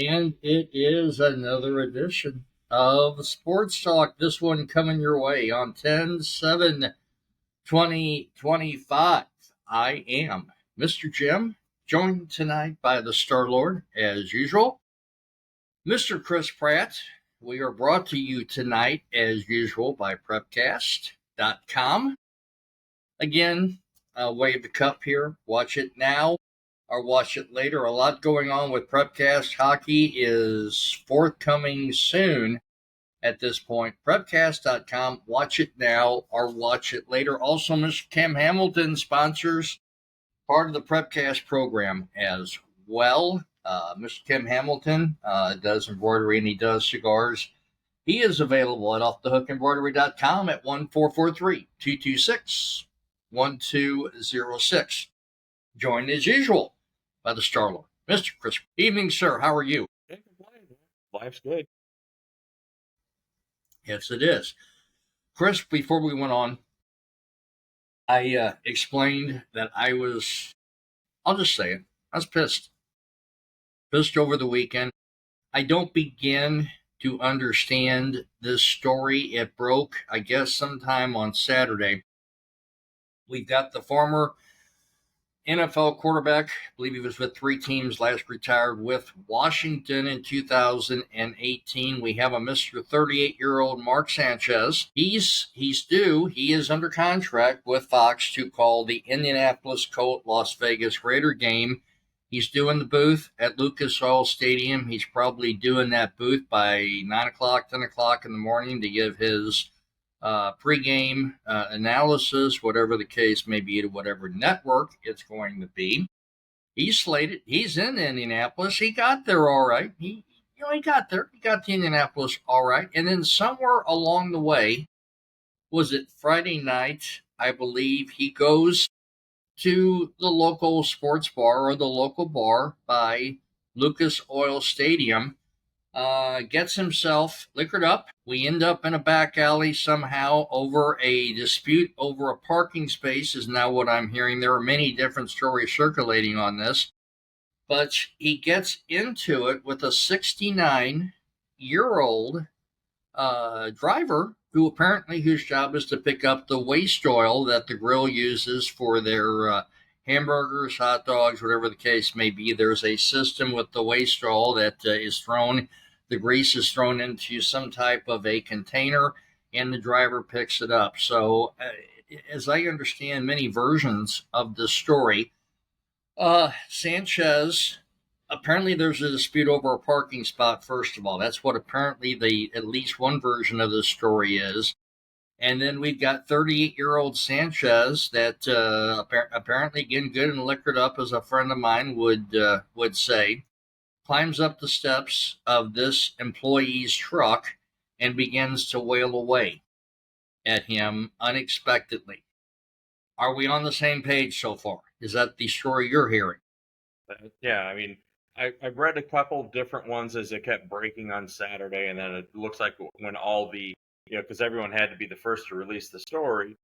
And it is another edition of Sports Talk. This one coming your way on 10/7/2025. I am Mr. Jim, joined tonight by the Star Lord, as usual, Mr. Chris Pratt. We are brought to you tonight, as usual, by Prepcast.com. Again, wave the cup here. Watch it now or watch it later. A lot going on with Prepcast. Hockey is forthcoming soon at this point. Prepcast.com. Watch it now or watch it later. Also, Mr. Kim Hamilton sponsors part of the Prepcast program as well. Mr. Kim Hamilton does embroidery and he does cigars. He is available at offthehookembroidery.com at 1443-226-1206. Joined as usual by the Starlord, Mr. Chris. Evening, sir. How are you? Can't complain. Life's good. Yes, it is. Chris, before we went on, I explained that I'll just say it, I was pissed. Pissed over the weekend. I don't begin to understand this story. It broke, I guess, sometime on Saturday. We've got the former NFL quarterback, I believe he was with three teams, last retired with Washington in 2018. We have a Mr. 38-year-old Mark Sanchez. He's due. He is under contract with Fox to call the Indianapolis Colts Las Vegas Raider game. He's doing the booth at Lucas Oil Stadium. He's probably doing that booth by 9 o'clock, 10 o'clock in the morning to give his pregame analysis, whatever the case may be, to whatever network it's going to be. He's slated. He's in Indianapolis. He got there all right. He got there. He got to Indianapolis all right. And then somewhere along the way, was it Friday night, I believe, he goes to the local sports bar or the local bar by Lucas Oil Stadium, gets himself liquored up. We end up in a back alley somehow over a dispute over a parking space, is now what I'm hearing. There are many different stories circulating on this, but he gets into it with a 69-year-old driver whose job is to pick up the waste oil that the grill uses for their hamburgers, hot dogs, whatever the case may be. There's a system with the waste oil that is thrown. The grease is thrown into some type of a container, and the driver picks it up. So, as I understand many versions of the story, Sanchez, apparently there's a dispute over a parking spot, first of all. That's what apparently at least one version of the story is. And then we've got 38-year-old Sanchez that apparently, again, good and liquored up, as a friend of mine would say, climbs up the steps of this employee's truck and begins to wail away at him unexpectedly. Are we on the same page so far? Is that the story you're hearing? Yeah, I mean, I've read a couple different ones as it kept breaking on Saturday, and then it looks like when all the, because everyone had to be the first to release the story,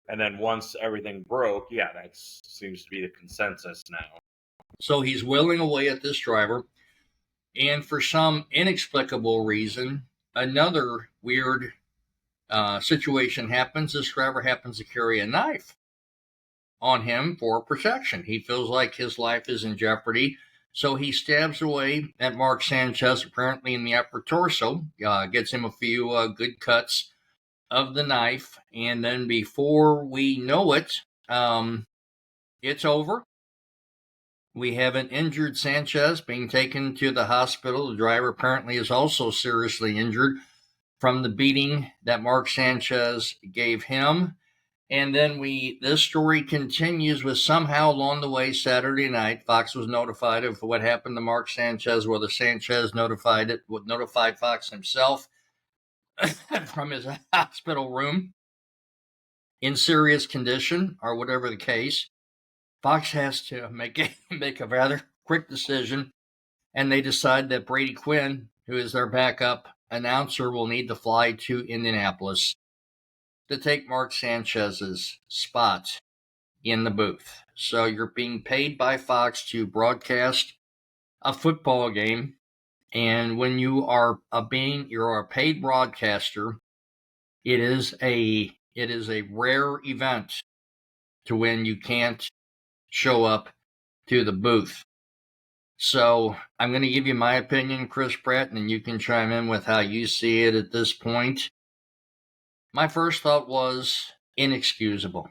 and then once everything broke, yeah, that seems to be the consensus now. So he's wailing away at this driver. And for some inexplicable reason, another weird situation happens. This driver happens to carry a knife on him for protection. He feels like his life is in jeopardy. So he stabs away at Mark Sanchez, apparently in the upper torso, gets him a few good cuts of the knife. And then before we know it, it's over. We have an injured Sanchez being taken to the hospital. The driver apparently is also seriously injured from the beating that Mark Sanchez gave him. And then this story continues with somehow along the way Saturday night, Fox was notified of what happened to Mark Sanchez, whether Sanchez notified Fox himself from his hospital room in serious condition or whatever the case. Fox has to make a rather quick decision, and they decide that Brady Quinn, who is their backup announcer, will need to fly to Indianapolis to take Mark Sanchez's spot in the booth. So you're being paid by Fox to broadcast a football game And when you're a paid broadcaster, it is a rare event to when you can't show up to the booth. So I'm going to give you my opinion, Chris Pratt, and you can chime in with how you see it at this point. My first thought was inexcusable.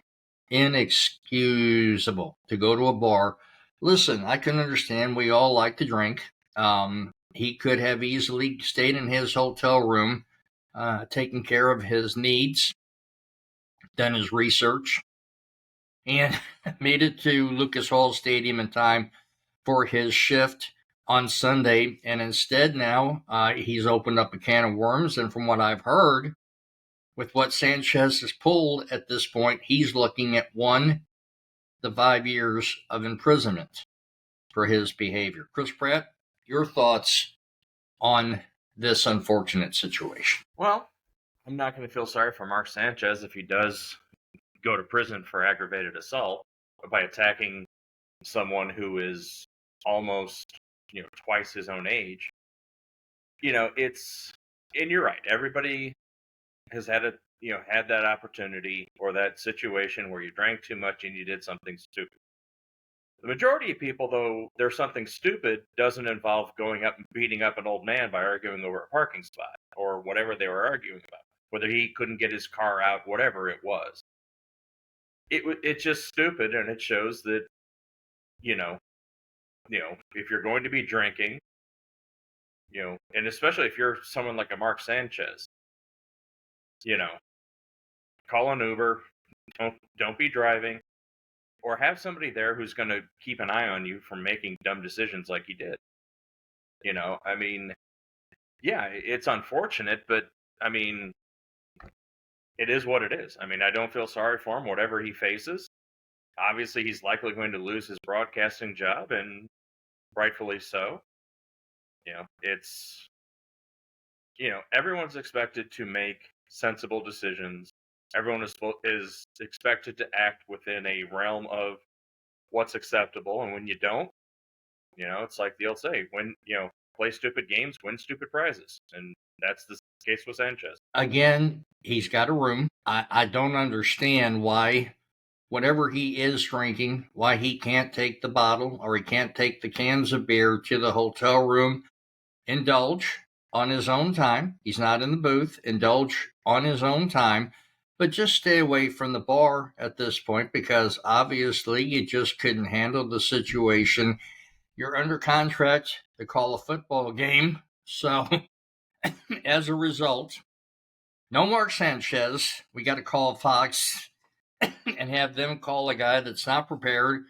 Inexcusable to go to a bar. Listen, I can understand we all like to drink. He could have easily stayed in his hotel room, taking care of his needs, done his research, and made it to Lucas Oil Stadium in time for his shift on Sunday. And instead now he's opened up a can of worms. And from what I've heard, with what Sanchez has pulled at this point, he's looking at 1 to 5 years of imprisonment for his behavior. Chris Pratt, your thoughts on this unfortunate situation? Well, I'm not going to feel sorry for Mark Sanchez if he does go to prison for aggravated assault by attacking someone who is almost, twice his own age. And you're right. Everybody has had that opportunity or that situation where you drank too much and you did something stupid. The majority of people, though, there's something stupid doesn't involve going up and beating up an old man by arguing over a parking spot or whatever they were arguing about, whether he couldn't get his car out, whatever it was. It's just stupid, and it shows that, if you're going to be drinking, and especially if you're someone like a Mark Sanchez, call an Uber, don't be driving, or have somebody there who's going to keep an eye on you from making dumb decisions like you did. Yeah, it's unfortunate, but it is what it is. I don't feel sorry for him, whatever he faces. Obviously, he's likely going to lose his broadcasting job, and rightfully so. It's, everyone's expected to make sensible decisions. Everyone is expected to act within a realm of what's acceptable, and when you don't, it's like the old say, play stupid games, win stupid prizes, and that's the case with Sanchez. Again, he's got a room. I don't understand why, whatever he is drinking, why he can't take the bottle or he can't take the cans of beer to the hotel room, indulge on his own time. He's not in the booth, indulge on his own time, but just stay away from the bar at this point because obviously you just couldn't handle the situation. You're under contract to call a football game. So as a result, no Mark Sanchez. We got to call Fox and have them call a guy that's not prepared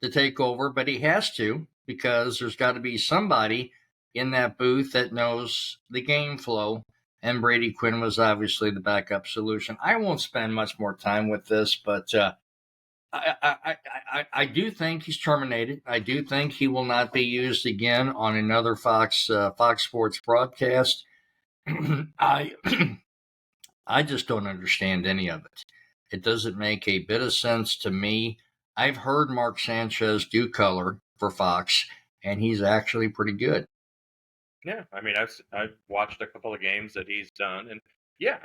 to take over, but he has to because there's got to be somebody in that booth that knows the game flow. And Brady Quinn was obviously the backup solution. I won't spend much more time with this, but I do think he's terminated. I do think he will not be used again on another Fox Sports broadcast. I I just don't understand any of it. It doesn't make a bit of sense to me. I've heard Mark Sanchez do color for Fox, and he's actually pretty good. Yeah, I've watched a couple of games that he's done, and yeah,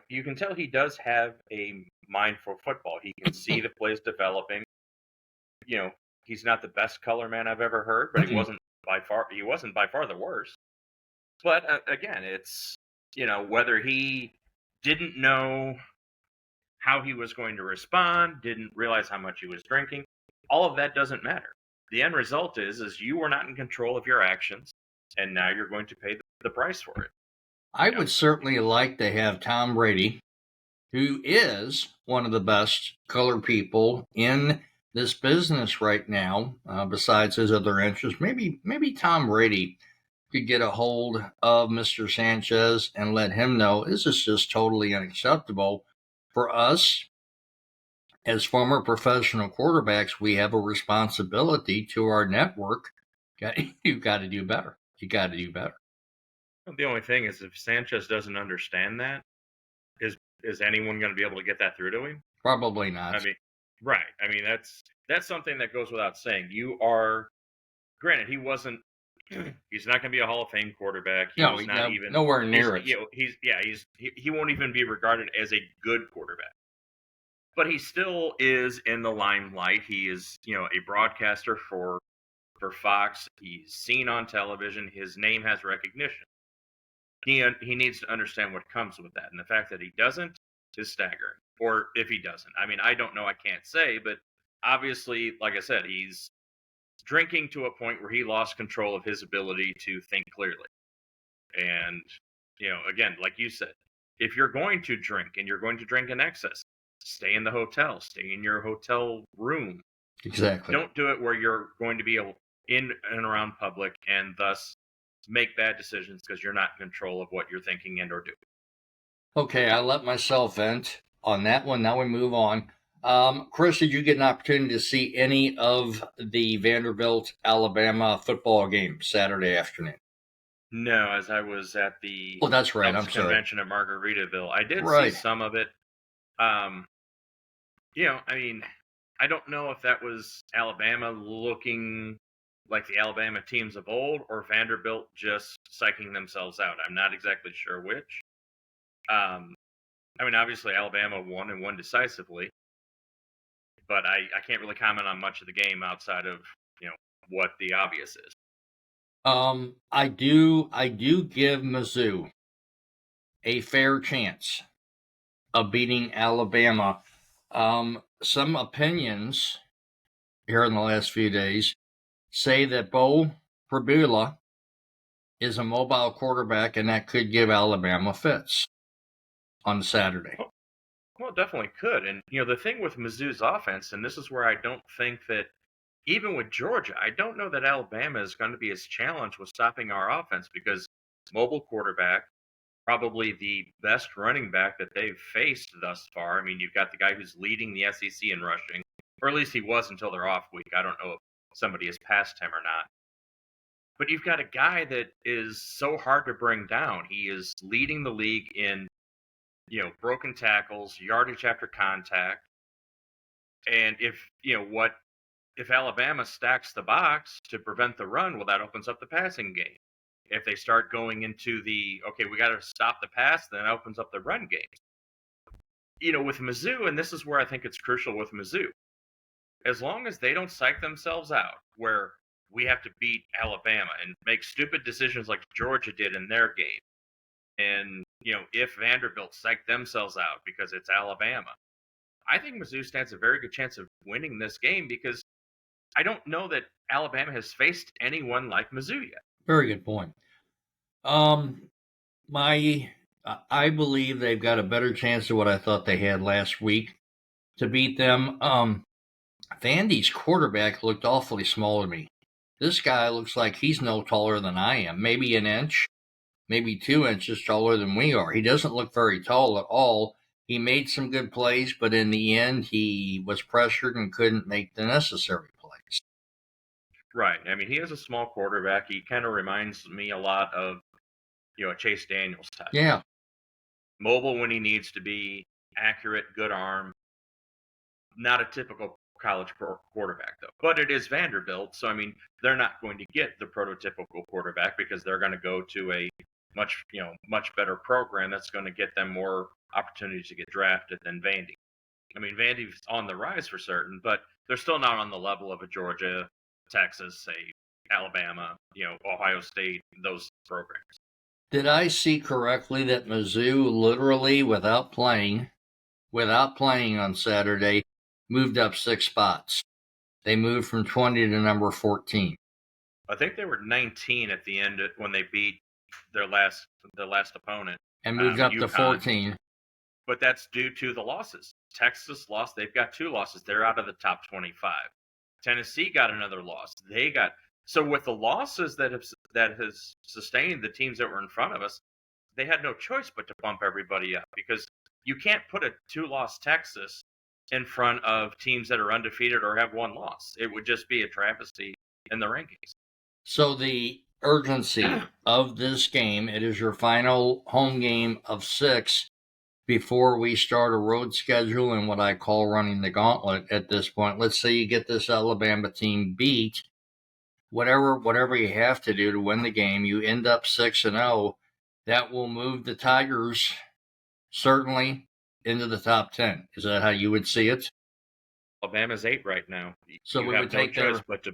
you can tell he does have a mind for football. He can see the plays developing. He's not the best color man I've ever heard, but he wasn't by far the worst. But again, it's whether he didn't know how he was going to respond, didn't realize how much he was drinking, all of that doesn't matter. The end result is you were not in control of your actions, and now you're going to pay the price for it. I would certainly like to have Tom Brady, who is one of the best color people in this business right now, besides his other interests. Maybe Tom Brady could get a hold of Mr. Sanchez and let him know this is just totally unacceptable for us. As former professional quarterbacks, we have a responsibility to our network. You've got to do better. You got to do better. The only thing is, if Sanchez doesn't understand that, is anyone going to be able to get that through to him? Probably not. Right. That's something that goes without saying. Granted, he wasn't He's not going to be a Hall of Fame quarterback. He No, was not even nowhere he's near it. he won't even be regarded as a good quarterback. But he still is in the limelight. He is, a broadcaster for Fox. He's seen on television. His name has recognition. He needs to understand what comes with that, and the fact that he doesn't is staggering. Or if he doesn't, I mean, I don't know. I can't say, but obviously, like I said, he's drinking to a point where he lost control of his ability to think clearly. And again, like you said, if you're going to drink and you're going to drink in excess, stay in the hotel, stay in your hotel room. Exactly. Don't do it where you're going to be in and around public and thus make bad decisions because you're not in control of what you're thinking and or doing. Okay, I let myself vent on that one. Now we move on. Chris, did you get an opportunity to see any of the Vanderbilt Alabama football game Saturday afternoon? No, as I was at the Oh, that's right. Elks I'm sorry. convention at Margaritaville, I did Right. see some of it. I mean, I don't know if that was Alabama looking like the Alabama teams of old or Vanderbilt just psyching themselves out. I'm not exactly sure which. I mean, obviously Alabama won and won decisively, but I can't really comment on much of the game outside of what the obvious is. I do give Mizzou a fair chance of beating Alabama. Some opinions here in the last few days say that Bo Prabula is a mobile quarterback, and that could give Alabama fits on Saturday. Well, it definitely could. And, the thing with Mizzou's offense, and this is where I don't think that, even with Georgia, I don't know that Alabama is going to be as challenged with stopping our offense because mobile quarterback, probably the best running back that they've faced thus far. I mean, you've got the guy who's leading the SEC in rushing, or at least he was until their off week. I don't know if somebody has passed him or not. But you've got a guy that is so hard to bring down. He is leading the league in, broken tackles, yardage after contact. And if Alabama stacks the box to prevent the run, well, that opens up the passing game. If they start going into we got to stop the pass, then it opens up the run game. With Mizzou, and this is where I think it's crucial with Mizzou, as long as they don't psych themselves out, where we have to beat Alabama and make stupid decisions like Georgia did in their game, and if Vanderbilt psych themselves out because it's Alabama, I think Mizzou stands a very good chance of winning this game because I don't know that Alabama has faced anyone like Mizzou yet. Very good point. I believe they've got a better chance of what I thought they had last week to beat them. Vandy's quarterback looked awfully small to me. This guy looks like he's no taller than I am, maybe an inch, maybe 2 inches taller than we are. He doesn't look very tall at all. He made some good plays, but in the end, he was pressured and couldn't make the necessary plays. Right. I mean, he is a small quarterback. He kind of reminds me a lot of, a Chase Daniels type. Yeah. Mobile when he needs to be, accurate, good arm. Not a typical college quarterback, though. But it is Vanderbilt, so, I mean, they're not going to get the prototypical quarterback because they're going to go to a much better program that's going to get them more opportunities to get drafted than Vandy. I mean, Vandy's on the rise for certain, but they're still not on the level of a Georgia, Texas, say, Alabama, Ohio State, those programs. Did I see correctly that Mizzou literally, without playing on Saturday, moved up 6 spots? They moved from 20 to number 14. I think they were 19 at the end when they beat their last opponent. And moved up UConn, to 14. But that's due to the losses. Texas lost. They've got 2 losses. They're out of the top 25. Tennessee got another loss. So with the losses that has sustained the teams that were in front of us, they had no choice but to bump everybody up because you can't put a 2-loss Texas in front of teams that are undefeated or have 1 loss. It would just be a travesty in the rankings. So the urgency of this game, it is your final home game of 6 before we start a road schedule and what I call running the gauntlet at this point. Let's say you get this Alabama team beat. whatever you have to do to win the game. You end up 6-0. That will move the Tigers certainly into the top 10. Is that how you would see it? Alabama's 8 right now. So you we have would no take choice their but to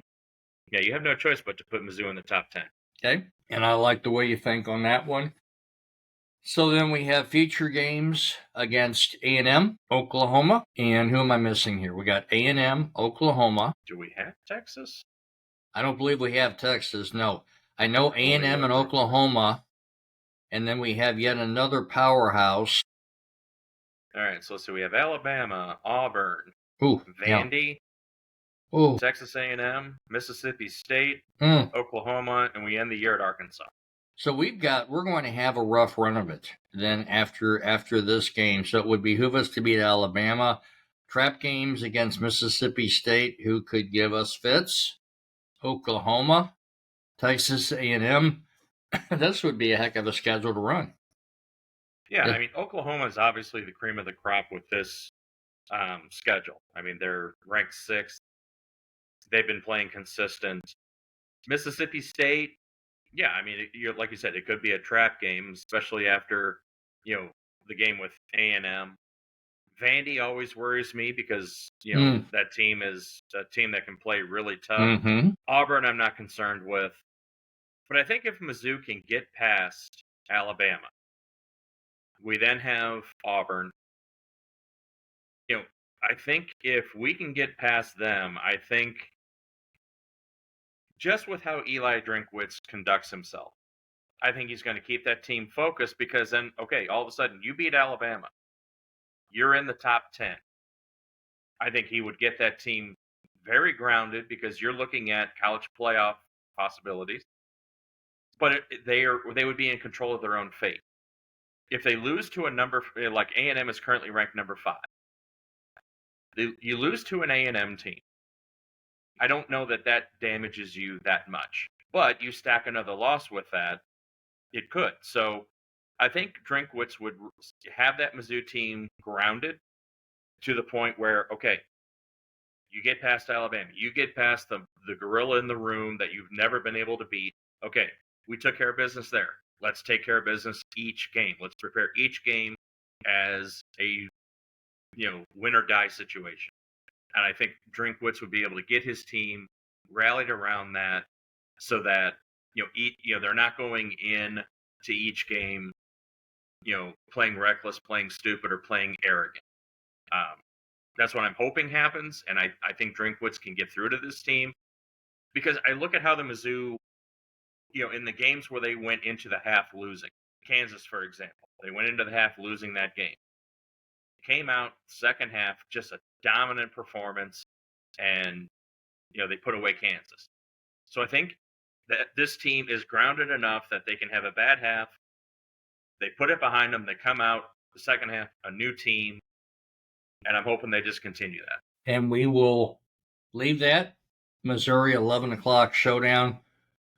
you have no choice but to put Mizzou in the top 10. okay, and I like the way you think on that one. So then we have feature games against A&M, Oklahoma, and who am I missing here? We got A&M, Oklahoma. Do we have Texas? I don't believe we have Texas. No, I know A&M look and real Oklahoma, and then we have yet another powerhouse. All right, so let's see. We have Alabama, Auburn, Ooh, Vandy, yeah. Ooh, Texas A&M, Mississippi State, mm. Oklahoma, and we end the year at Arkansas. So we're going to have a rough run of it then after this game. So it would behoove us to beat Alabama. Trap games against Mississippi State, who could give us fits. Oklahoma, Texas A&M. This would be a heck of a schedule to run. Yeah, I mean, Oklahoma is obviously the cream of the crop with this schedule. I mean, they're ranked 6th. They've been playing consistent. Mississippi State, yeah, I mean, like you said, it could be a trap game, especially after the game with A&M. Vandy always worries me because that team is a team that can play really tough. Mm-hmm. Auburn, I'm not concerned with, but I think if Mizzou can get past Alabama, we then have Auburn. I think if we can get past them, I think just with how Eli Drinkwitz conducts himself, I think he's going to keep that team focused because then, okay, all of a sudden you beat Alabama. You're in the top 10. I think he would get that team very grounded because you're looking at college playoff possibilities. But they would be in control of their own fate. If they lose to a number like A&M is currently ranked number 5, you lose to an A&M team. I don't know that damages you that much, but you stack another loss with that, it could. So I think Drinkwitz would have that Mizzou team grounded to the point where, okay, you get past Alabama, you get past the gorilla in the room that you've never been able to beat. Okay, we took care of business there. Let's take care of business each game. Let's prepare each game as a win or die situation. And I think Drinkwitz would be able to get his team rallied around that, so that they're not going in to each game, playing reckless, playing stupid, or playing arrogant. That's what I'm hoping happens, and I think Drinkwitz can get through to this team because I look at how the Mizzou, in the games where they went into the half losing, Kansas, for example, they went into the half losing that game. Came out second half, just a dominant performance, and they put away Kansas. So I think that this team is grounded enough that they can have a bad half. They put it behind them. They come out the second half, a new team, and I'm hoping they just continue that. And we will leave that Missouri 11 o'clock showdown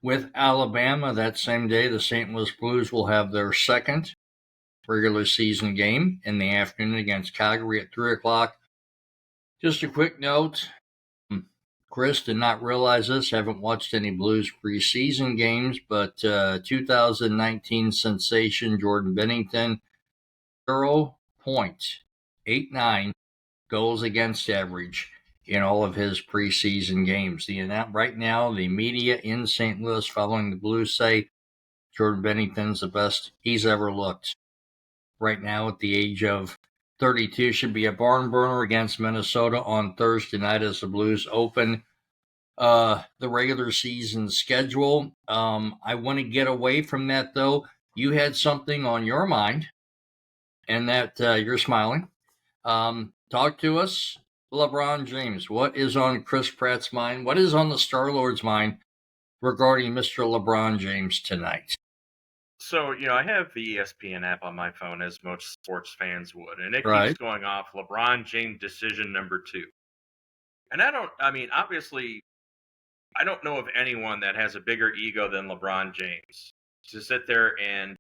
with Alabama that same day. The St. Louis Blues will have their second regular season game in the afternoon against Calgary at 3 o'clock. Just a quick note, Chris did not realize this, haven't watched any Blues preseason games, but 2019 sensation Jordan Bennington, 0.89 goals against average in all of his preseason games. Right now, the media in St. Louis following the Blues say Jordan Bennington's the best he's ever looked. Right now, at the age of 32, should be a barn burner against Minnesota on Thursday night as the Blues open the regular season schedule. I want to get away from that, though. You had something on your mind, and that you're smiling. Talk to us, LeBron James. What is on Chris Pratt's mind? What is on the Star-Lord's mind regarding Mr. LeBron James tonight? So, I have the ESPN app on my phone, as most sports fans would, and it keeps going off LeBron James decision number 2. And obviously, I don't know of anyone that has a bigger ego than LeBron James to sit there and,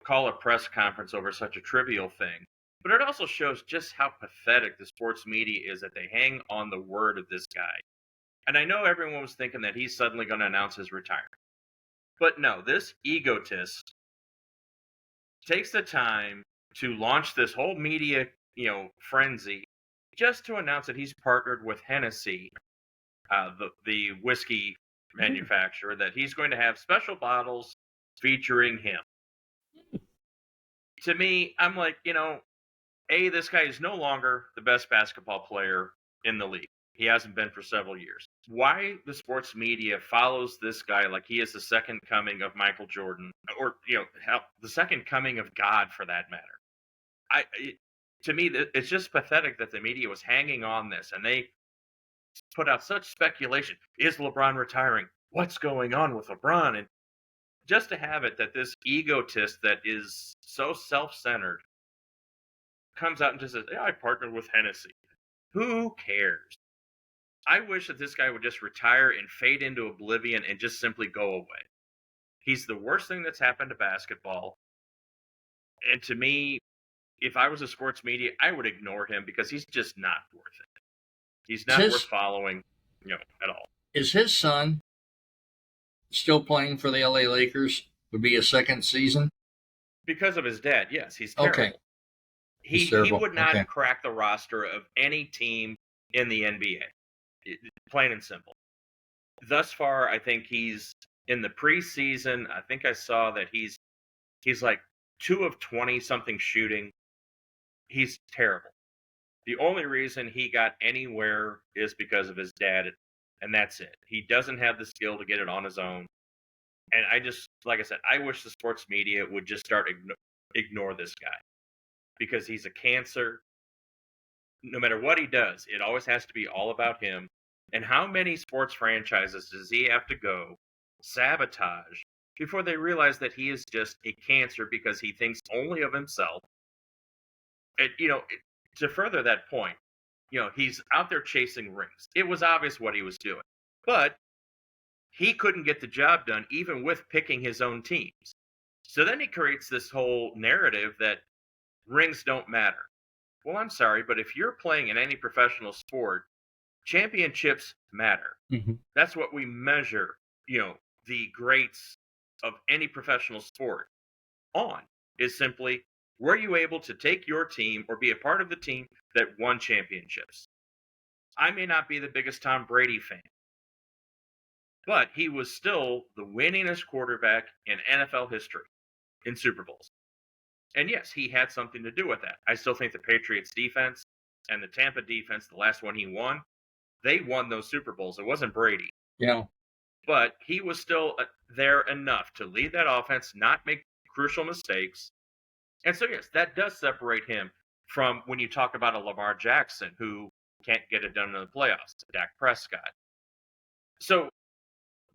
call a press conference over such a trivial thing. But it also shows just how pathetic the sports media is, that they hang on the word of this guy. And I know everyone was thinking that he's suddenly going to announce his retirement. But no, this egotist takes the time to launch this whole media, frenzy just to announce that he's partnered with Hennessy, the whiskey manufacturer, that he's going to have special bottles featuring him. To me, I'm like, this guy is no longer the best basketball player in the league. He hasn't been for several years. Why the sports media follows this guy like he is the second coming of Michael Jordan, or the second coming of God, for that matter? To me, it's just pathetic that the media was hanging on this, and they put out such speculation. Is LeBron retiring? What's going on with LeBron? And just to have it that this egotist that is so self-centered comes out and just says, "Yeah, I partnered with Hennessy." Who cares? I wish that this guy would just retire and fade into oblivion and just simply go away. He's the worst thing that's happened to basketball. And to me, if I was a sports media, I would ignore him because he's just not worth it. He's not worth following, at all. Is his son still playing for the LA Lakers? Would be a second season? Because of his dad, yes. He's terrible. Okay. He would not crack the roster of any team in the NBA. Plain and simple. Thus far, I think he's in the preseason. I think I saw that he's like 2 of 20 something shooting. He's terrible. The only reason he got anywhere is because of his dad, and that's it. He doesn't have the skill to get it on his own. And I just, like I said, I wish the sports media would just start ignore this guy, because he's a cancer. No matter what he does, it always has to be all about him. And how many sports franchises does he have to go sabotage before they realize that he is just a cancer because he thinks only of himself? And, to further that point, he's out there chasing rings. It was obvious what he was doing. But he couldn't get the job done even with picking his own teams. So then he creates this whole narrative that rings don't matter. Well, I'm sorry, but if you're playing in any professional sport, championships matter. Mm-hmm. That's what we measure, the greats of any professional sport on, is simply, were you able to take your team or be a part of the team that won championships? I may not be the biggest Tom Brady fan, but he was still the winningest quarterback in NFL history in Super Bowls. And yes, he had something to do with that. I still think the Patriots defense and the Tampa defense, the last one he won, they won those Super Bowls. It wasn't Brady. Yeah. But he was still there enough to lead that offense, not make crucial mistakes. And so, yes, that does separate him from when you talk about a Lamar Jackson who can't get it done in the playoffs, Dak Prescott. So,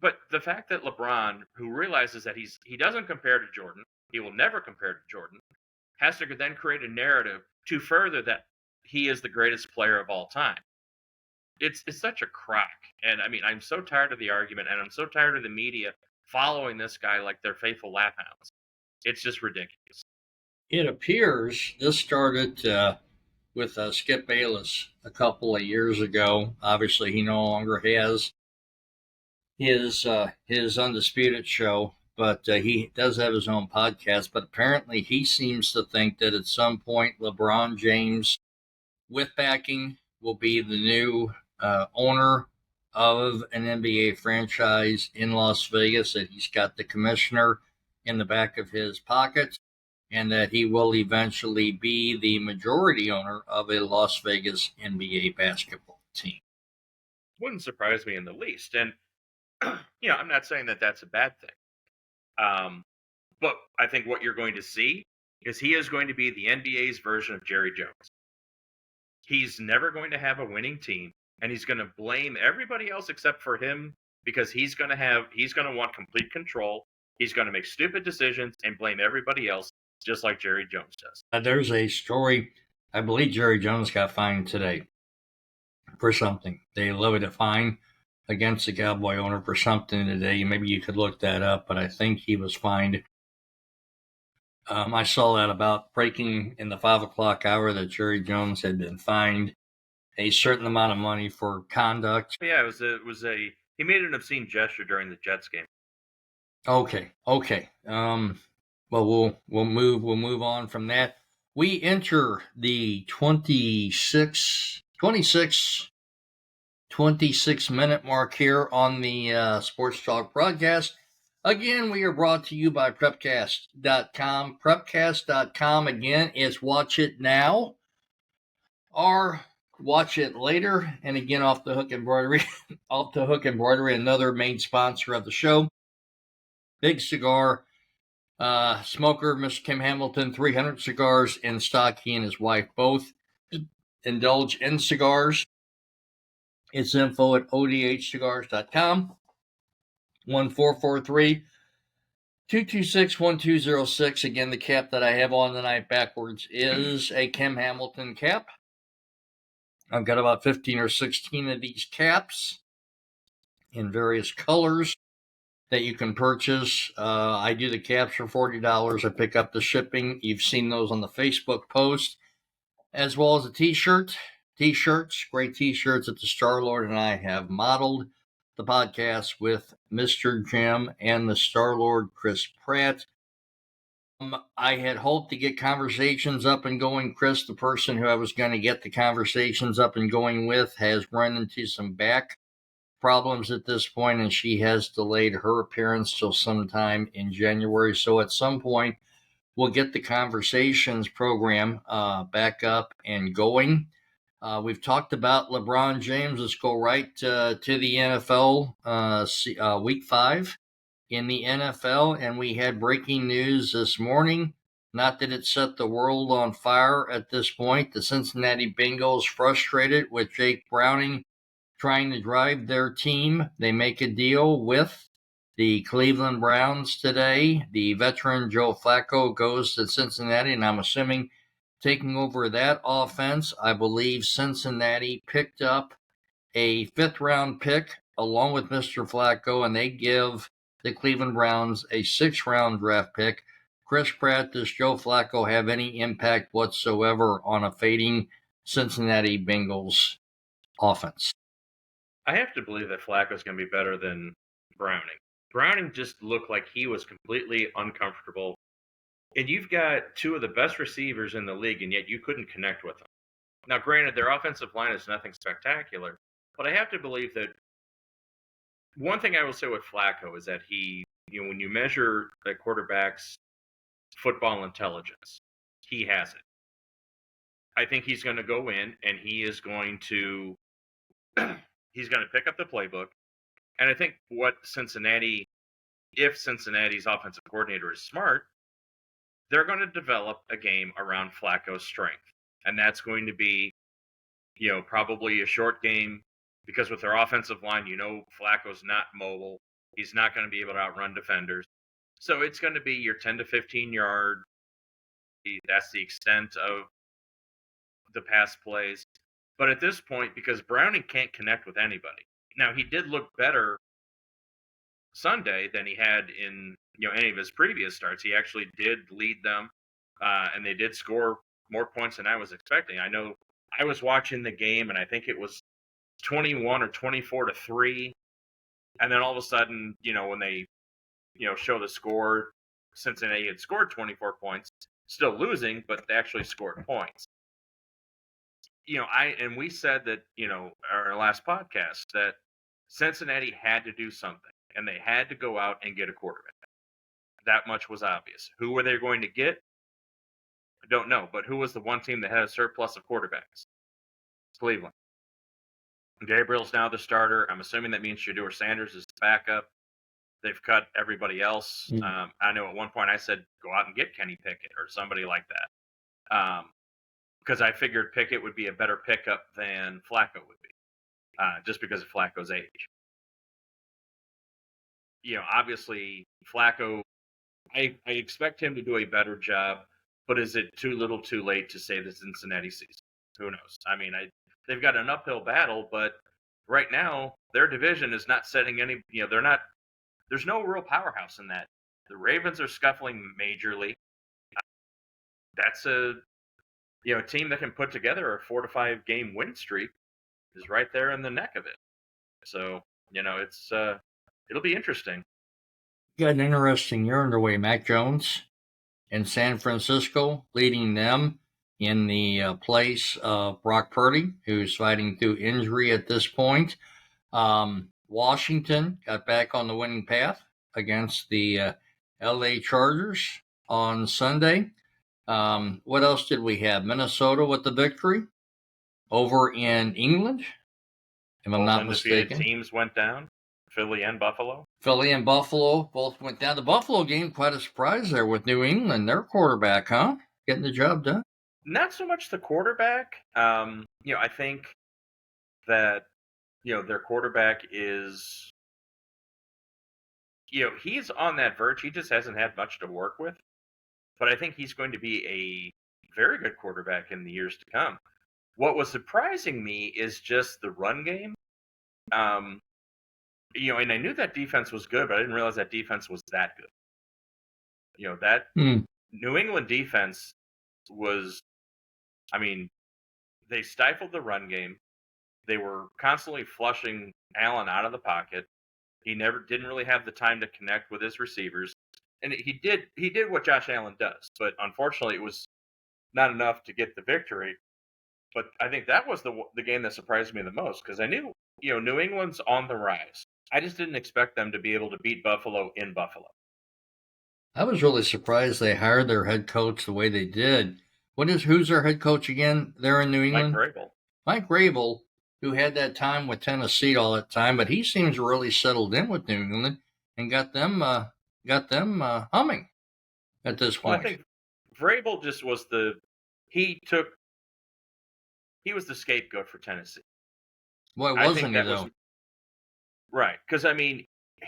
but the fact that LeBron, who realizes that he doesn't compare to Jordan, he will never compare to Jordan, has to then create a narrative to further that he is the greatest player of all time. It's such a crack. And I mean, I'm so tired of the argument, and I'm so tired of the media following this guy like they're faithful laphounds. It's just ridiculous. It appears this started with Skip Bayless a couple of years ago. Obviously, he no longer has his Undisputed show, but he does have his own podcast. But apparently, he seems to think that at some point, LeBron James, with backing, will be the new owner of an NBA franchise in Las Vegas, that he's got the commissioner in the back of his pocket, and that he will eventually be the majority owner of a Las Vegas NBA basketball team. Wouldn't surprise me in the least. And, I'm not saying that that's a bad thing. But I think what you're going to see is he is going to be the NBA's version of Jerry Jones. He's never going to have a winning team, and he's going to blame everybody else except for him, because he's going to want complete control. He's going to make stupid decisions and blame everybody else, just like Jerry Jones does. There's a story, I believe Jerry Jones got fined today for something. They levied a fine against the Cowboy owner for something today. Maybe you could look that up, but I think he was fined. I saw that about breaking in the 5 o'clock hour that Jerry Jones had been fined a certain amount of money for conduct. Yeah, it was a he made an obscene gesture during the Jets game. Okay. Well, we'll move on from that. We enter the 26 minute mark here on the Sports Talk broadcast. Again, we are brought to you by Prepcast.com. Prepcast.com, again, is watch it now or watch it later. And again, Off the Hook Embroidery, Off the Hook Embroidery, another main sponsor of the show. Big cigar smoker, Mr. Kim Hamilton, 300 cigars in stock. He and his wife both indulge in cigars. It's info at odhcigars.com. 1443 226 1206. Again, the cap that I have on tonight backwards is a Kim Hamilton cap. I've got about 15 or 16 of these caps in various colors that you can purchase. I do the caps for $40. I pick up the shipping. You've seen those on the Facebook post, as well as a t-shirts, great t-shirts that the Star-Lord and I have modeled the podcast with Mr.Jim and the Star-Lord Chris Pratt. I had hoped to get conversations up and going. Chris, the person who I was going to get the conversations up and going with, has run into some back problems at this point, and she has delayed her appearance till sometime in January. So at some point, we'll get the conversations program back up and going. We've talked about LeBron James. Let's go right to the NFL, week 5 in the NFL. And we had breaking news this morning. Not that it set the world on fire at this point. The Cincinnati Bengals, frustrated with Jake Browning trying to drive their team. They make a deal with the Cleveland Browns today. The veteran Joe Flacco goes to Cincinnati, and I'm assuming taking over that offense. I believe Cincinnati picked up a 5th-round pick along with Mr. Flacco, and they give the Cleveland Browns a 6th-round draft pick. Chris Pratt, does Joe Flacco have any impact whatsoever on a fading Cincinnati Bengals offense? I have to believe that Flacco's going to be better than Browning. Browning just looked like he was completely uncomfortable. And you've got 2 of the best receivers in the league, and yet you couldn't connect with them. Now, granted, their offensive line is nothing spectacular, but I have to believe that one thing I will say with Flacco is that when you measure a quarterback's football intelligence, he has it. I think he's going to go in and he is going to he's going to pick up the playbook. And I think if Cincinnati's offensive coordinator is smart, they're going to develop a game around Flacco's strength. And that's going to be, probably a short game, because with their offensive line, Flacco's not mobile. He's not going to be able to outrun defenders. So it's going to be your 10 to 15 yard. That's the extent of the pass plays. But at this point, because Browning can't connect with anybody. Now, he did look better Sunday than he had in any of his previous starts. He actually did lead them, and they did score more points than I was expecting. I know I was watching the game, and I think it was 21 or 24-3, and then all of a sudden, when they show the score, Cincinnati had scored 24 points, still losing, but they actually scored points. We said that our last podcast that Cincinnati had to do something, and they had to go out and get a quarterback. That much was obvious. Who were they going to get? I don't know, but who was the one team that had a surplus of quarterbacks? Cleveland. Gabriel's now the starter. I'm assuming that means Shedeur Sanders is the backup. They've cut everybody else. I know at one point I said, go out and get Kenny Pickett or somebody like that. Because I figured Pickett would be a better pickup than Flacco would be, just because of Flacco's age. Obviously, Flacco, I expect him to do a better job, but is it too little too late to say the Cincinnati season? Who knows? I mean, they've got an uphill battle, but right now, their division is not setting any, there's no real powerhouse in that. The Ravens are scuffling majorly. That's a team that can put together a 4 to 5 game win streak is right there in the neck of it. So, it's it'll be interesting. Got an interesting year underway. Mac Jones in San Francisco, leading them in the place of Brock Purdy, who's fighting through injury at this point. Washington got back on the winning path against the LA Chargers on Sunday. What else did we have? Minnesota with the victory over in England, if I'm Both not undefeated mistaken. teams went down, Philly and Buffalo. Philly and Buffalo both went down. The Buffalo game, quite a surprise there with New England, their quarterback, huh? Getting the job done. Not so much the quarterback. I think that their quarterback is, he's on that verge. He just hasn't had much to work with. But I think he's going to be a very good quarterback in the years to come. What was surprising me is just the run game. And I knew that defense was good, but I didn't realize that defense was that good. That New England defense was, they stifled the run game. They were constantly flushing Allen out of the pocket. He didn't really have the time to connect with his receivers. And he did what Josh Allen does, but unfortunately it was not enough to get the victory. But I think that was the game that surprised me the most, because I knew, New England's on the rise. I just didn't expect them to be able to beat Buffalo in Buffalo. I was really surprised they hired their head coach the way they did. Who's their head coach again there in New England? Mike Vrabel. Mike Vrabel, who had that time with Tennessee all that time, but he seems really settled in with New England and got them humming at this point. Well, I think Vrabel just was he was the scapegoat for Tennessee. Boy, wasn't he though? Right, because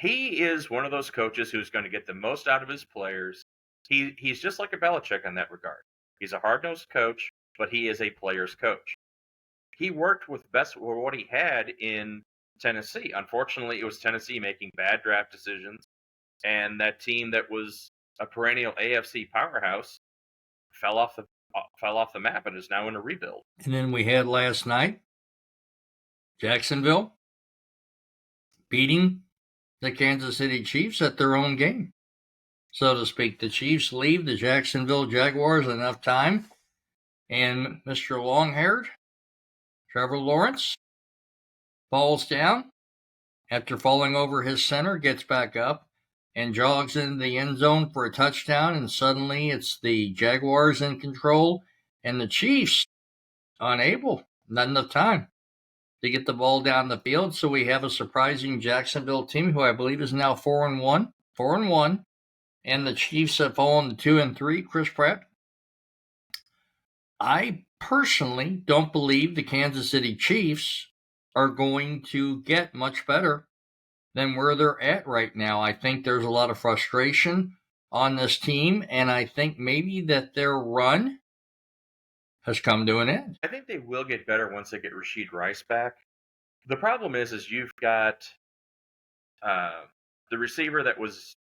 he is one of those coaches who's going to get the most out of his players. He's just like a Belichick in that regard. He's a hard-nosed coach, but he is a player's coach. He worked with what he had in Tennessee. Unfortunately, it was Tennessee making bad draft decisions, and that team that was a perennial AFC powerhouse fell off the map and is now in a rebuild. And then we had last night Jacksonville beating the Kansas City Chiefs at their own game, so to speak. The Chiefs leave the Jacksonville Jaguars enough time, and Mr. Long-haired Trevor Lawrence falls down after falling over his center, gets back up, and jogs into the end zone for a touchdown, and suddenly it's the Jaguars in control, and the Chiefs unable, not enough time to get the ball down the field. So we have a surprising Jacksonville team who I believe is now 4-1, and the Chiefs have fallen to 2-3. Chris Pratt, I personally don't believe the Kansas City Chiefs are going to get much better than where they're at right now. I think there's a lot of frustration on this team, and I think maybe that their run has come to an end. I think they will get better once they get Rashid Rice back. The problem is you've got the receiver that was,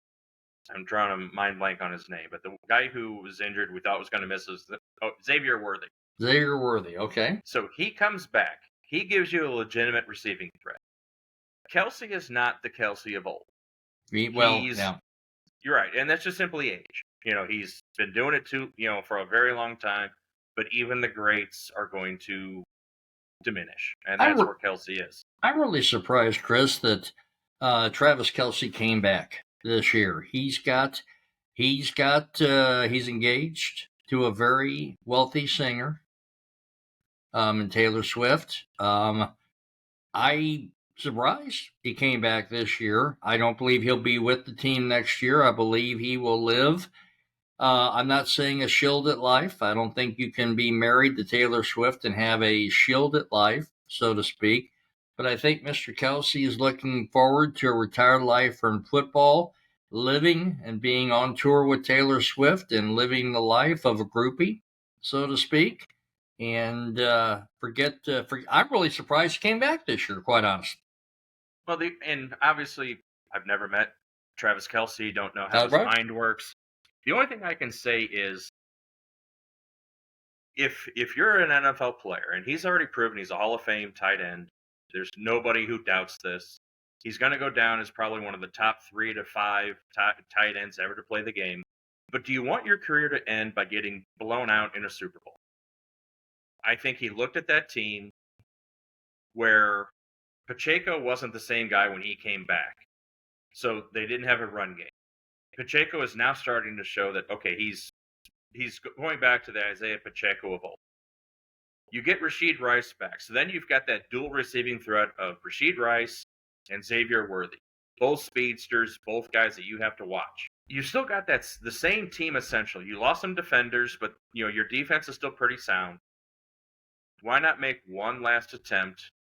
I'm drawing a mind blank on his name, but the guy who was injured we thought was going to miss was Xavier Worthy. Xavier Worthy, okay. So he comes back. He gives you a legitimate receiving threat. Kelsey is not the Kelsey of old. Yeah. You're right, and that's just simply age. He's been doing it for a very long time, but even the greats are going to diminish, and that's where Kelsey is. I'm really surprised, Chris, that Travis Kelsey came back this year. He's engaged to a very wealthy singer, in Taylor Swift. I surprised he came back this year. I don't believe he'll be with the team next year. I believe he will live. I'm not saying a shielded life. I don't think you can be married to Taylor Swift and have a shielded life, so to speak. But I think Mr. Kelsey is looking forward to a retired life from football, living and being on tour with Taylor Swift and living the life of a groupie, so to speak. And I'm really surprised he came back this year, quite honestly. Well, and obviously, I've never met Travis Kelsey, don't know how his mind works. The only thing I can say is, if you're an NFL player, and he's already proven he's a Hall of Fame tight end, There's nobody who doubts this. He's going to go down as probably one of the top 3 to 5 tight ends ever to play the game. But do you want your career to end by getting blown out in a Super Bowl? I think he looked at that team where Pacheco wasn't the same guy when he came back. So they didn't have a run game. Pacheco is now starting to show that, okay, he's going back to the Isaiah Pacheco of old. You get Rashid Rice back. So then you've got that dual receiving threat of Rashid Rice and Xavier Worthy. Both speedsters, both guys that you have to watch. You still got the same team essentially. You lost some defenders, but your defense is still pretty sound. Why not make one last attempt?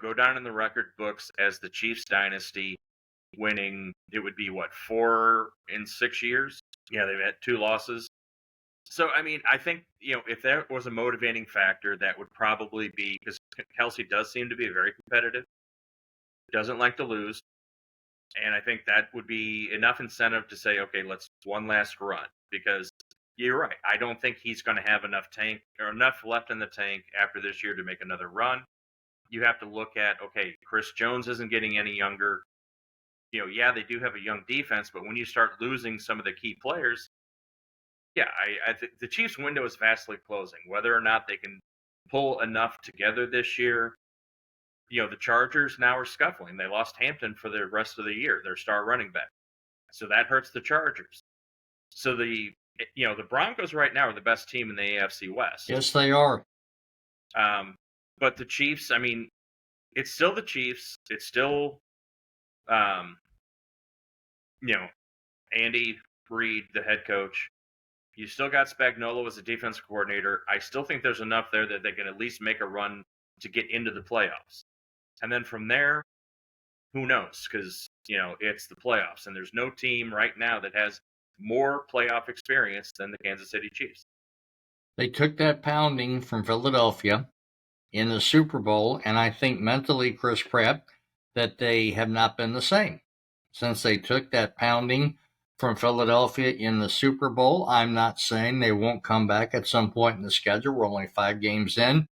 Go down in the record books as the Chiefs dynasty, winning, it would be 4 in 6 years? Yeah, they've had 2 losses. So, I mean, I think, if there was a motivating factor, that would probably be, because Kelsey does seem to be very competitive, doesn't like to lose, and I think that would be enough incentive to say, okay, let's one last run, because you're right. I don't think he's going to have enough left in the tank after this year to make another run. You have to look at, okay, Chris Jones isn't getting any younger. Yeah, they do have a young defense, but when you start losing some of the key players, yeah, I think the Chiefs' window is vastly closing. Whether or not they can pull enough together this year, the Chargers now are scuffling. They lost Hampton for the rest of the year, their star running back. So that hurts the Chargers. So the Broncos right now are the best team in the AFC West. Yes, they are. But the Chiefs, I mean, it's still the Chiefs. It's still, Andy Reid, the head coach. You still got Spagnuolo as a defensive coordinator. I still think there's enough there that they can at least make a run to get into the playoffs. And then from there, who knows? Because, it's the playoffs. And there's no team right now that has more playoff experience than the Kansas City Chiefs. They took that pounding from Philadelphia in the Super Bowl, and I think mentally, Chris Pratt, that they have not been the same. Since they took that pounding from Philadelphia in the Super Bowl, I'm not saying they won't come back at some point in the schedule. We're only 5 games in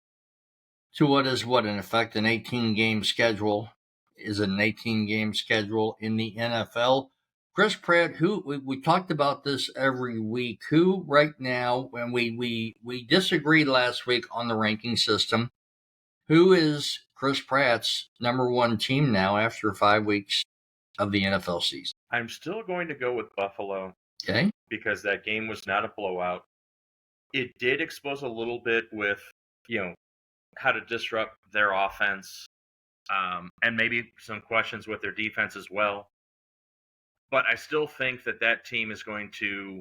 to what is, in effect, an 18-game schedule. Is an 18-game schedule in the NFL. Chris Pratt, who we talked about this every week, who right now, when we disagreed last week on the ranking system, who is Chris Pratt's number 1 team now after 5 weeks of the NFL season? I'm still going to go with Buffalo. Okay. Because that game was not a blowout. It did expose a little bit with, how to disrupt their offense, and maybe some questions with their defense as well. But I still think that team is going to,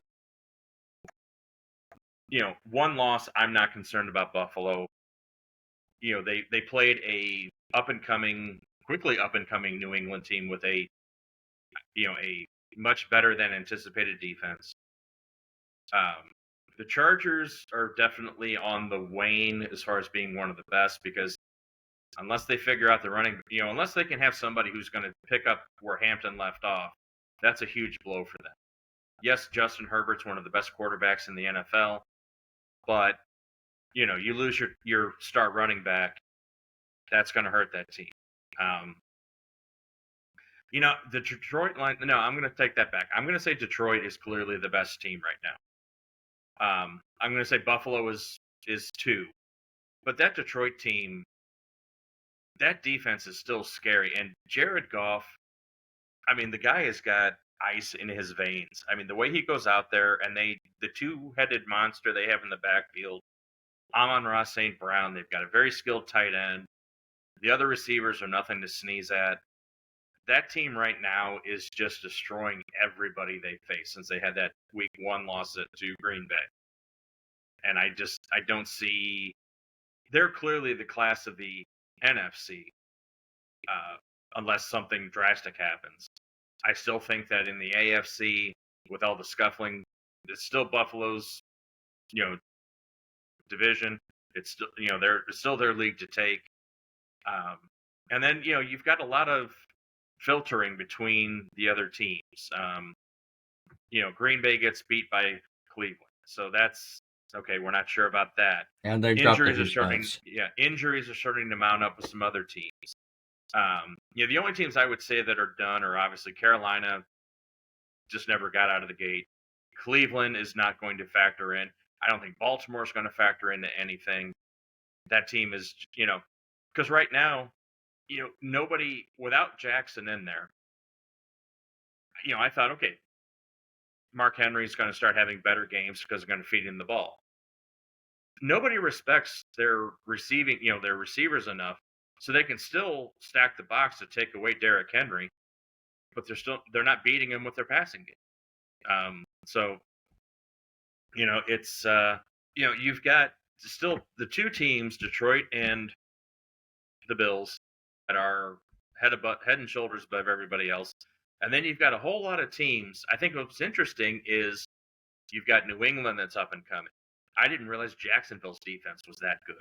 one loss, I'm not concerned about Buffalo. They played a quickly up and coming New England team with a much better than anticipated defense. The Chargers are definitely on the wane as far as being one of the best, because unless they figure out the running, unless they can have somebody who's going to pick up where Hampton left off, that's a huge blow for them. Yes, Justin Herbert's one of the best quarterbacks in the NFL, but you lose your star running back, that's going to hurt that team. The Detroit line. No, I'm going to take that back. I'm going to say Detroit is clearly the best team right now. I'm going to say Buffalo is 2, but that Detroit team, that defense is still scary. And Jared Goff, I mean, the guy has got ice in his veins. I mean, the way he goes out there, and the 2-headed monster they have in the backfield, Amon-Ra St. Brown, they've got a very skilled tight end. The other receivers are nothing to sneeze at. That team right now is just destroying everybody they face since they had that week 1 loss to Green Bay. And I don't see, they're clearly the class of the NFC, unless something drastic happens. I still think that in the AFC, with all the scuffling, it's still Buffalo's, division. It's still, it's still their league to take. And then, you've got a lot of filtering between the other teams. Green Bay gets beat by Cleveland, so that's Okay, we're not sure about that. And they've got the Injuries are starting to mount up with some other teams. The only teams I would say that are done are obviously Carolina, just never got out of the gate. Cleveland is not going to factor in. I don't think Baltimore is going to factor into anything. That team is, because right now, nobody without Jackson in there. I thought, okay, Mark Henry's going to start having better games because they're going to feed him the ball. Nobody respects their receivers enough so they can still stack the box to take away Derrick Henry, but they're not beating him with their passing game. So it's you've got still the two teams, Detroit and the Bills, that are head and shoulders above everybody else. And then you've got a whole lot of teams. I think what's interesting is you've got New England that's up and coming. I didn't realize Jacksonville's defense was that good.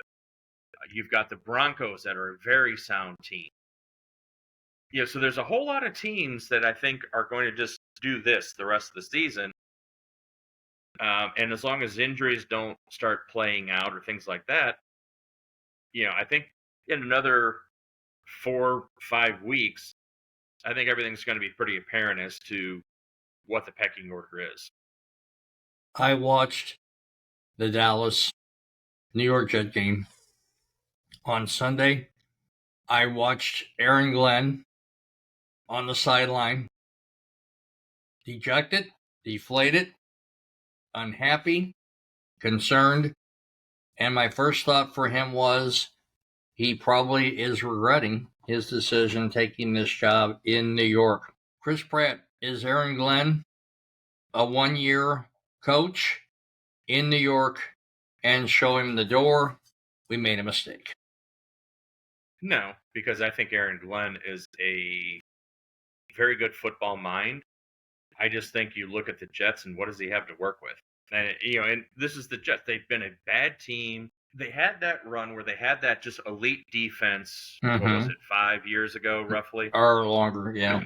You've got the Broncos that are a very sound team. So there's a whole lot of teams that I think are going to just do this the rest of the season. And as long as injuries don't start playing out or things like that, I think in another 4-5 weeks, I think everything's going to be pretty apparent as to what the pecking order is. I watched the Dallas New York Jet game on Sunday. I watched Aaron Glenn on the sideline, dejected, deflated, unhappy, concerned, and my first thought for him was he probably is regretting his decision taking this job in New York. Chris Pratt, is Aaron Glenn a one-year coach in New York and show him the door? We made a mistake. No, because I think Aaron Glenn is a very good football mind. I just think you look at the Jets and what does he have to work with? And and this is the Jets. They've been a bad team. They had that run where they had that just elite defense. What was it, 5 years ago, roughly? Or longer, yeah.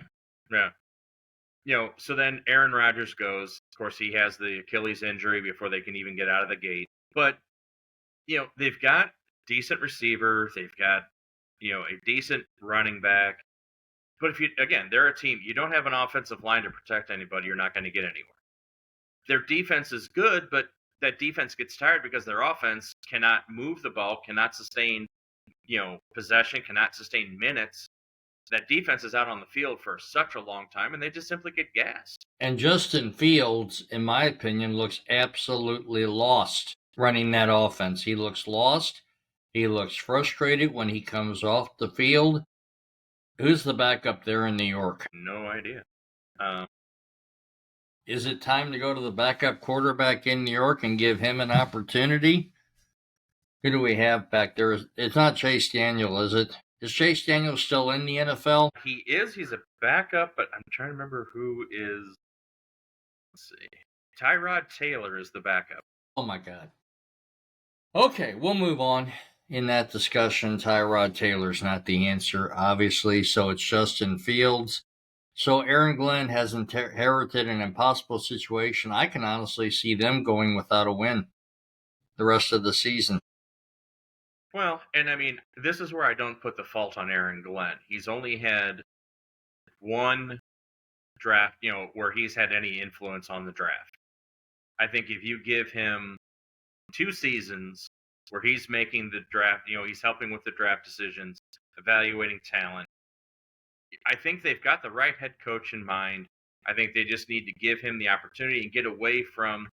Yeah. So then Aaron Rodgers goes. Of course, he has the Achilles injury before they can even get out of the gate. But they've got decent receivers. They've got a decent running back. But they're a team. You don't have an offensive line to protect anybody, you're not going to get anywhere. Their defense is good, but that defense gets tired because their offense cannot move the ball, cannot sustain, possession, cannot sustain minutes. That defense is out on the field for such a long time, and they just simply get gassed. And Justin Fields, in my opinion, looks absolutely lost running that offense. He looks lost. He looks frustrated when he comes off the field. Who's the backup there in New York? No idea. Is it time to go to the backup quarterback in New York and give him an opportunity? Who do we have back there? It's not Chase Daniel, is it? Is Chase Daniel still in the NFL? He is. He's a backup, but I'm trying to remember who is. Let's see. Tyrod Taylor is the backup. Oh, my God. Okay, we'll move on in that discussion. Tyrod Taylor's not the answer, obviously, so it's Justin Fields. So Aaron Glenn has inherited an impossible situation. I can honestly see them going without a win the rest of the season. Well, and I mean, this is where I don't put the fault on Aaron Glenn. He's only had one draft, where he's had any influence on the draft. I think if you give him 2 seasons where he's making the draft, he's helping with the draft decisions, evaluating talent, I think they've got the right head coach in mind. I think they just need to give him the opportunity and get away from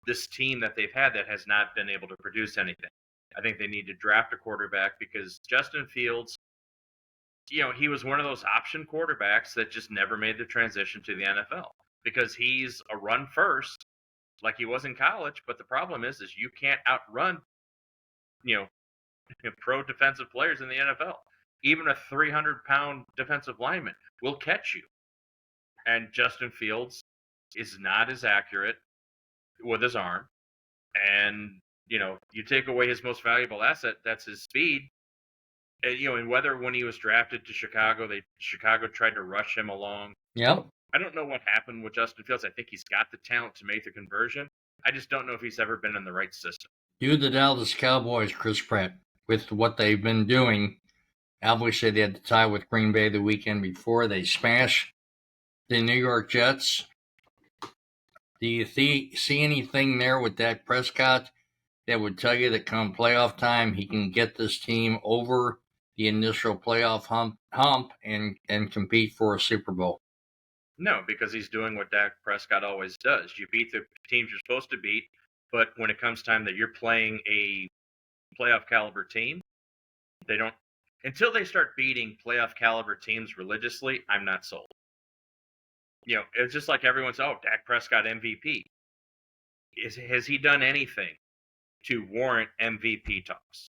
this team that they've had that has not been able to produce anything. I think they need to draft a quarterback because Justin Fields, he was one of those option quarterbacks that just never made the transition to the NFL because he's a run first like he was in college. But the problem is you can't outrun, pro defensive players in the NFL. Even a 300-pound defensive lineman will catch you. And Justin Fields is not as accurate with his arm. And, you take away his most valuable asset, that's his speed. And whether when he was drafted to Chicago, Chicago tried to rush him along. Yep. I don't know what happened with Justin Fields. I think he's got the talent to make the conversion. I just don't know if he's ever been in the right system. Do the Dallas Cowboys, Chris Pratt, with what they've been doing. Obviously, they had to tie with Green Bay the weekend before. They smashed the New York Jets. Do you see anything there with Dak Prescott that would tell you that come playoff time, he can get this team over the initial playoff hump and compete for a Super Bowl? No, because he's doing what Dak Prescott always does. You beat the teams you're supposed to beat, but when it comes time that you're playing a playoff caliber team, they don't. Until they start beating playoff caliber teams religiously, I'm not sold. It's just like everyone's, Dak Prescott MVP. Has he done anything to warrant MVP talks?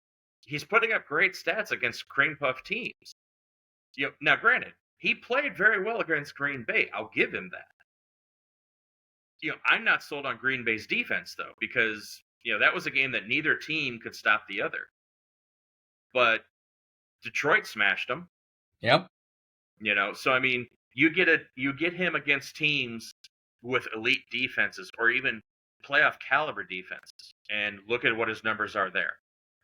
He's putting up great stats against cream puff teams. Now, granted, he played very well against Green Bay. I'll give him that. I'm not sold on Green Bay's defense, though, because, that was a game that neither team could stop the other. But Detroit smashed them. Yep. So, I mean, you get him against teams with elite defenses or even playoff caliber defenses, and look at what his numbers are there.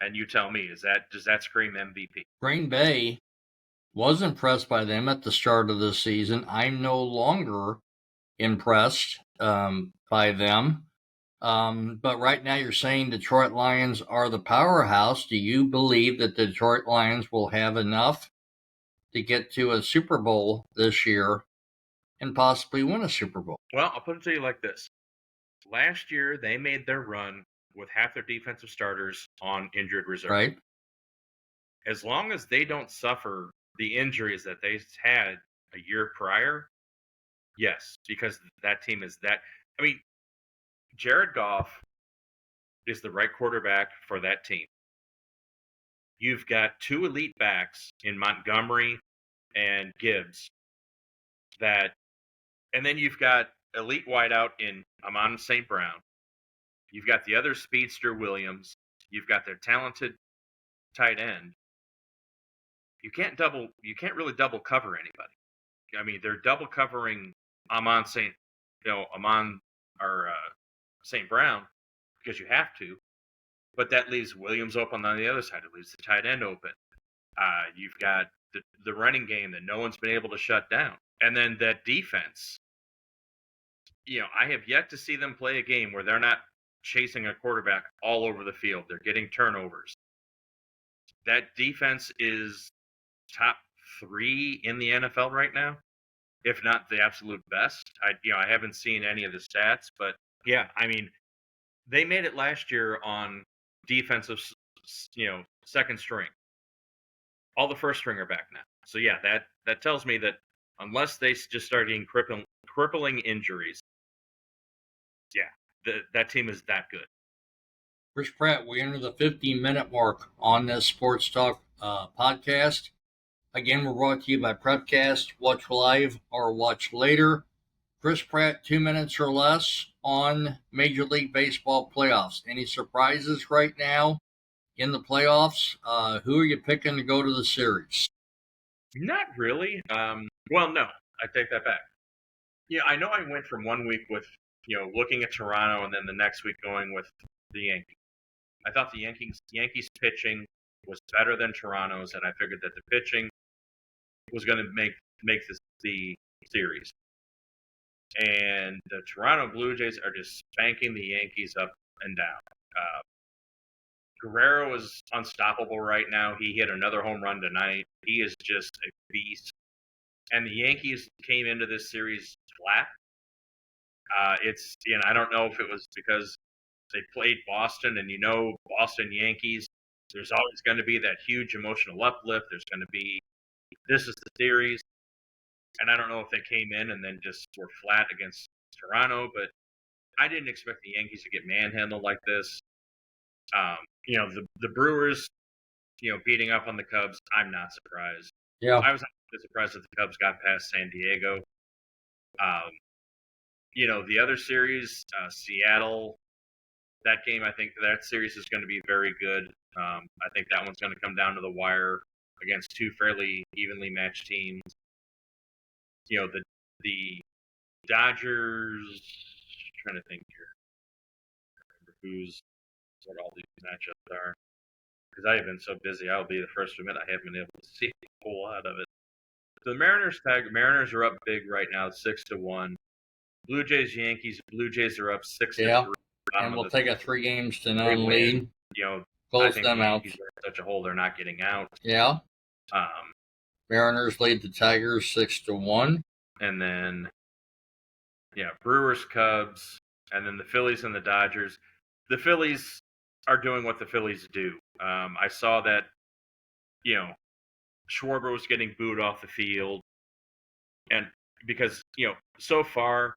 And you tell me, does that scream MVP? Green Bay was impressed by them at the start of the season. I'm no longer impressed by them. But right now you're saying Detroit Lions are the powerhouse. Do you believe that the Detroit Lions will have enough to get to a Super Bowl this year and possibly win a Super Bowl? Well, I'll put it to you like this. Last year, they made their run with half their defensive starters on injured reserve. Right. As long as they don't suffer the injuries that they had a year prior, yes, because that team is that. I mean, Jared Goff is the right quarterback for that team. You've got two elite backs in Montgomery and Gibbs and then you've got elite wideout in Amon St. Brown. You've got the other speedster Williams. You've got their talented tight end. You can't really double cover anybody. I mean, they're double covering Amon St. Brown because you have to, but that leaves Williams open on the other side. It leaves the tight end open. You've got the running game that no one's been able to shut down, and then that defense. I have yet to see them play a game where they're not chasing a quarterback all over the field. They're getting turnovers. That defense is top 3 in the NFL right now, if not the absolute best. I haven't seen any of the stats, but yeah, I mean, they made it last year on defensive, second string. All the first string are back now. So yeah, that tells me that unless they just start getting crippling injuries, yeah, that team is that good. Chris Pratt, we enter the 15-minute mark on this Sports Talk podcast. Again, we're brought to you by Prepcast. Watch live or watch later. Chris Pratt, 2 minutes or less on Major League Baseball playoffs. Any surprises right now in the playoffs? Who are you picking to go to the series? Not really. Well, no, I take that back. Yeah, I know I went from 1 week with, looking at Toronto and then the next week going with the Yankees. I thought the Yankees pitching was better than Toronto's, and I figured that the pitching was going to make the series. And the Toronto Blue Jays are just spanking the Yankees up and down. Guerrero is unstoppable right now. He hit another home run tonight. He is just a beast. And the Yankees came into this series flat. I don't know if it was because they played Boston, and Boston Yankees, there's always going to be that huge emotional uplift. There's going to be, this is the series. And I don't know if they came in and then just were flat against Toronto, but I didn't expect the Yankees to get manhandled like this. The Brewers, beating up on the Cubs, I'm not surprised. Yeah. I was surprised that the Cubs got past San Diego. The other series, Seattle, that game, I think that series is going to be very good. I think that one's going to come down to the wire against two fairly evenly matched teams. The Dodgers, trying to think here. who's what all these matchups are. Because I have been so busy, I'll be the first to admit I haven't been able to see a whole lot of it. So the Mariners are up big right now, 6-1. Blue Jays, Yankees. Blue Jays are up 6-3. Yeah, and we'll take a 3 games to none lead. I think them the out. Yankees are in such a hole they're not getting out. Yeah. Mariners lead the Tigers 6-1. And then, Brewers, Cubs, and then the Phillies and the Dodgers. The Phillies are doing what the Phillies do. I saw that, Schwarber was getting booed off the field. And because, so far,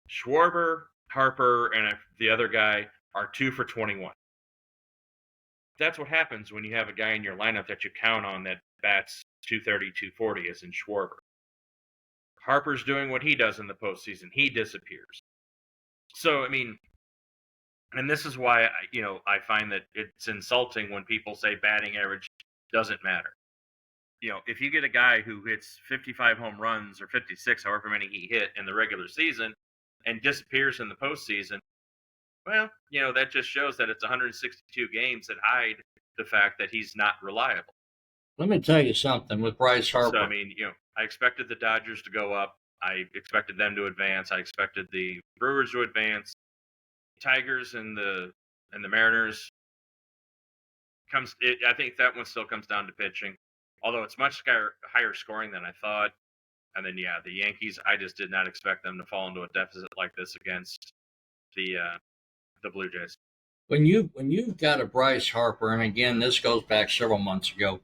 Schwarber, Harper, and the other guy are 2 for 21. That's what happens when you have a guy in your lineup that you count on that bats 230, 240, as in Schwarber. Harper's doing what he does in the postseason. He disappears. So, and this is why, I find that it's insulting when people say batting average doesn't matter. If you get a guy who hits 55 home runs or 56, however many he hit in the regular season, and disappears in the postseason, well, that just shows that it's 162 games that hide the fact that he's not reliable. Let me tell you something with Bryce Harper. So, I expected the Dodgers to go up. I expected them to advance. I expected the Brewers to advance. Tigers and the Mariners I think that one still comes down to pitching, although it's much higher scoring than I thought. And then the Yankees, I just did not expect them to fall into a deficit like this against the Blue Jays. When you've got a Bryce Harper, and again this goes back several months ago,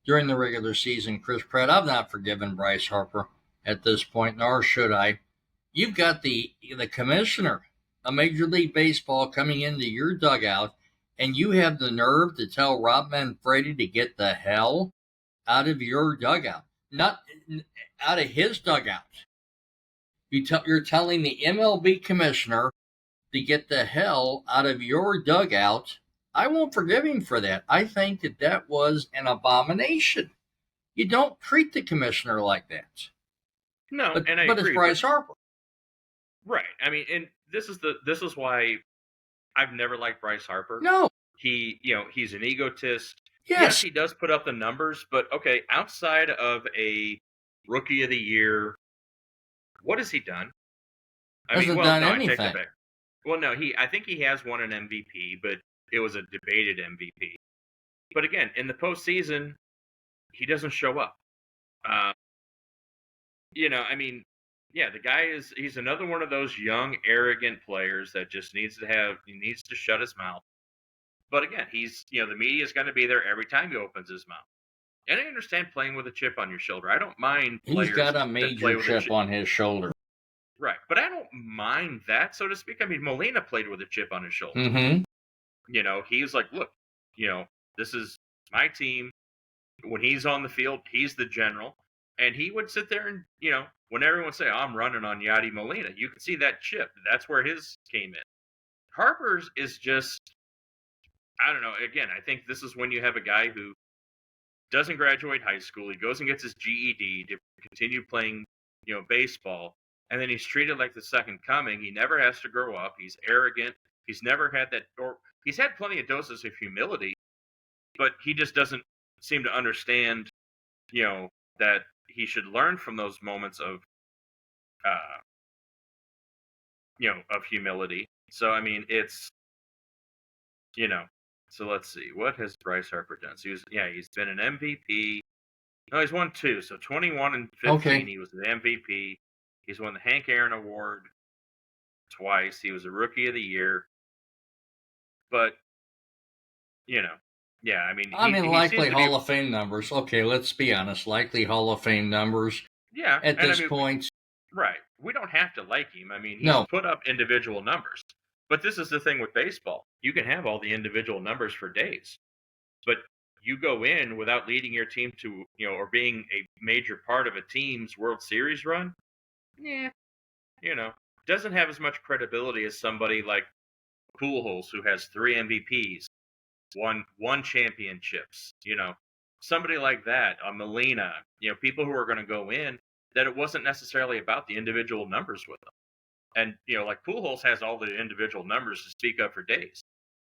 during the regular season, Chris Pratt, I've not forgiven Bryce Harper at this point, nor should I. You've got the commissioner of Major League Baseball coming into your dugout, and you have the nerve to tell Rob Manfredi to get the hell out of your dugout, not out of his dugout. You're telling the MLB commissioner to get the hell out of your dugout. I won't forgive him for that. I think that was an abomination. You don't treat the commissioner like that. No, but agree, it's Bryce Harper. Right. And this is why I've never liked Bryce Harper. No. He's an egotist. Yes, he does put up the numbers, but okay, outside of a Rookie of the Year, what has he done? Hasn't done anything. I take that back. Well, no, I think he has won an MVP, but it was a debated MVP. But again, in the postseason, he doesn't show up. The guy he's another one of those young, arrogant players that just needs to shut his mouth. But again, the media is going to be there every time he opens his mouth. And I understand playing with a chip on your shoulder. I don't mind players. He's got a major chip on his shoulder. Right. But I don't mind that, so to speak. Molina played with a chip on his shoulder. Mm-hmm. He's like, look, this is my team. When he's on the field, he's the general. And he would sit there and, when everyone say, I'm running on Yadi Molina, you can see that chip. That's where his came in. Harper's is just, I don't know. Again, I think this is when you have a guy who doesn't graduate high school. He goes and gets his GED to continue playing, baseball. And then he's treated like the second coming. He never has to grow up. He's arrogant. He's never had that, or he's had plenty of doses of humility, but he just doesn't seem to understand, that he should learn from those moments of humility. So, it's, so let's see. What has Bryce Harper done? So he's been an MVP. No, he's won 2. So 21 and 15, okay. He was an MVP. He's won the Hank Aaron Award twice. He was a Rookie of the Year. But, likely Hall of Fame numbers. Okay, let's be honest. Likely Hall of Fame numbers. Yeah. At this point. Right. We don't have to like him. He's put up individual numbers. But this is the thing with baseball. You can have all the individual numbers for days. But you go in without leading your team to, or being a major part of a team's World Series run. Yeah. Doesn't have as much credibility as somebody like Pujols, who has 3 MVPs, won championships, somebody like that, Molina, people who are going to go in, that it wasn't necessarily about the individual numbers with them. And, like Pujols has all the individual numbers to speak of for days.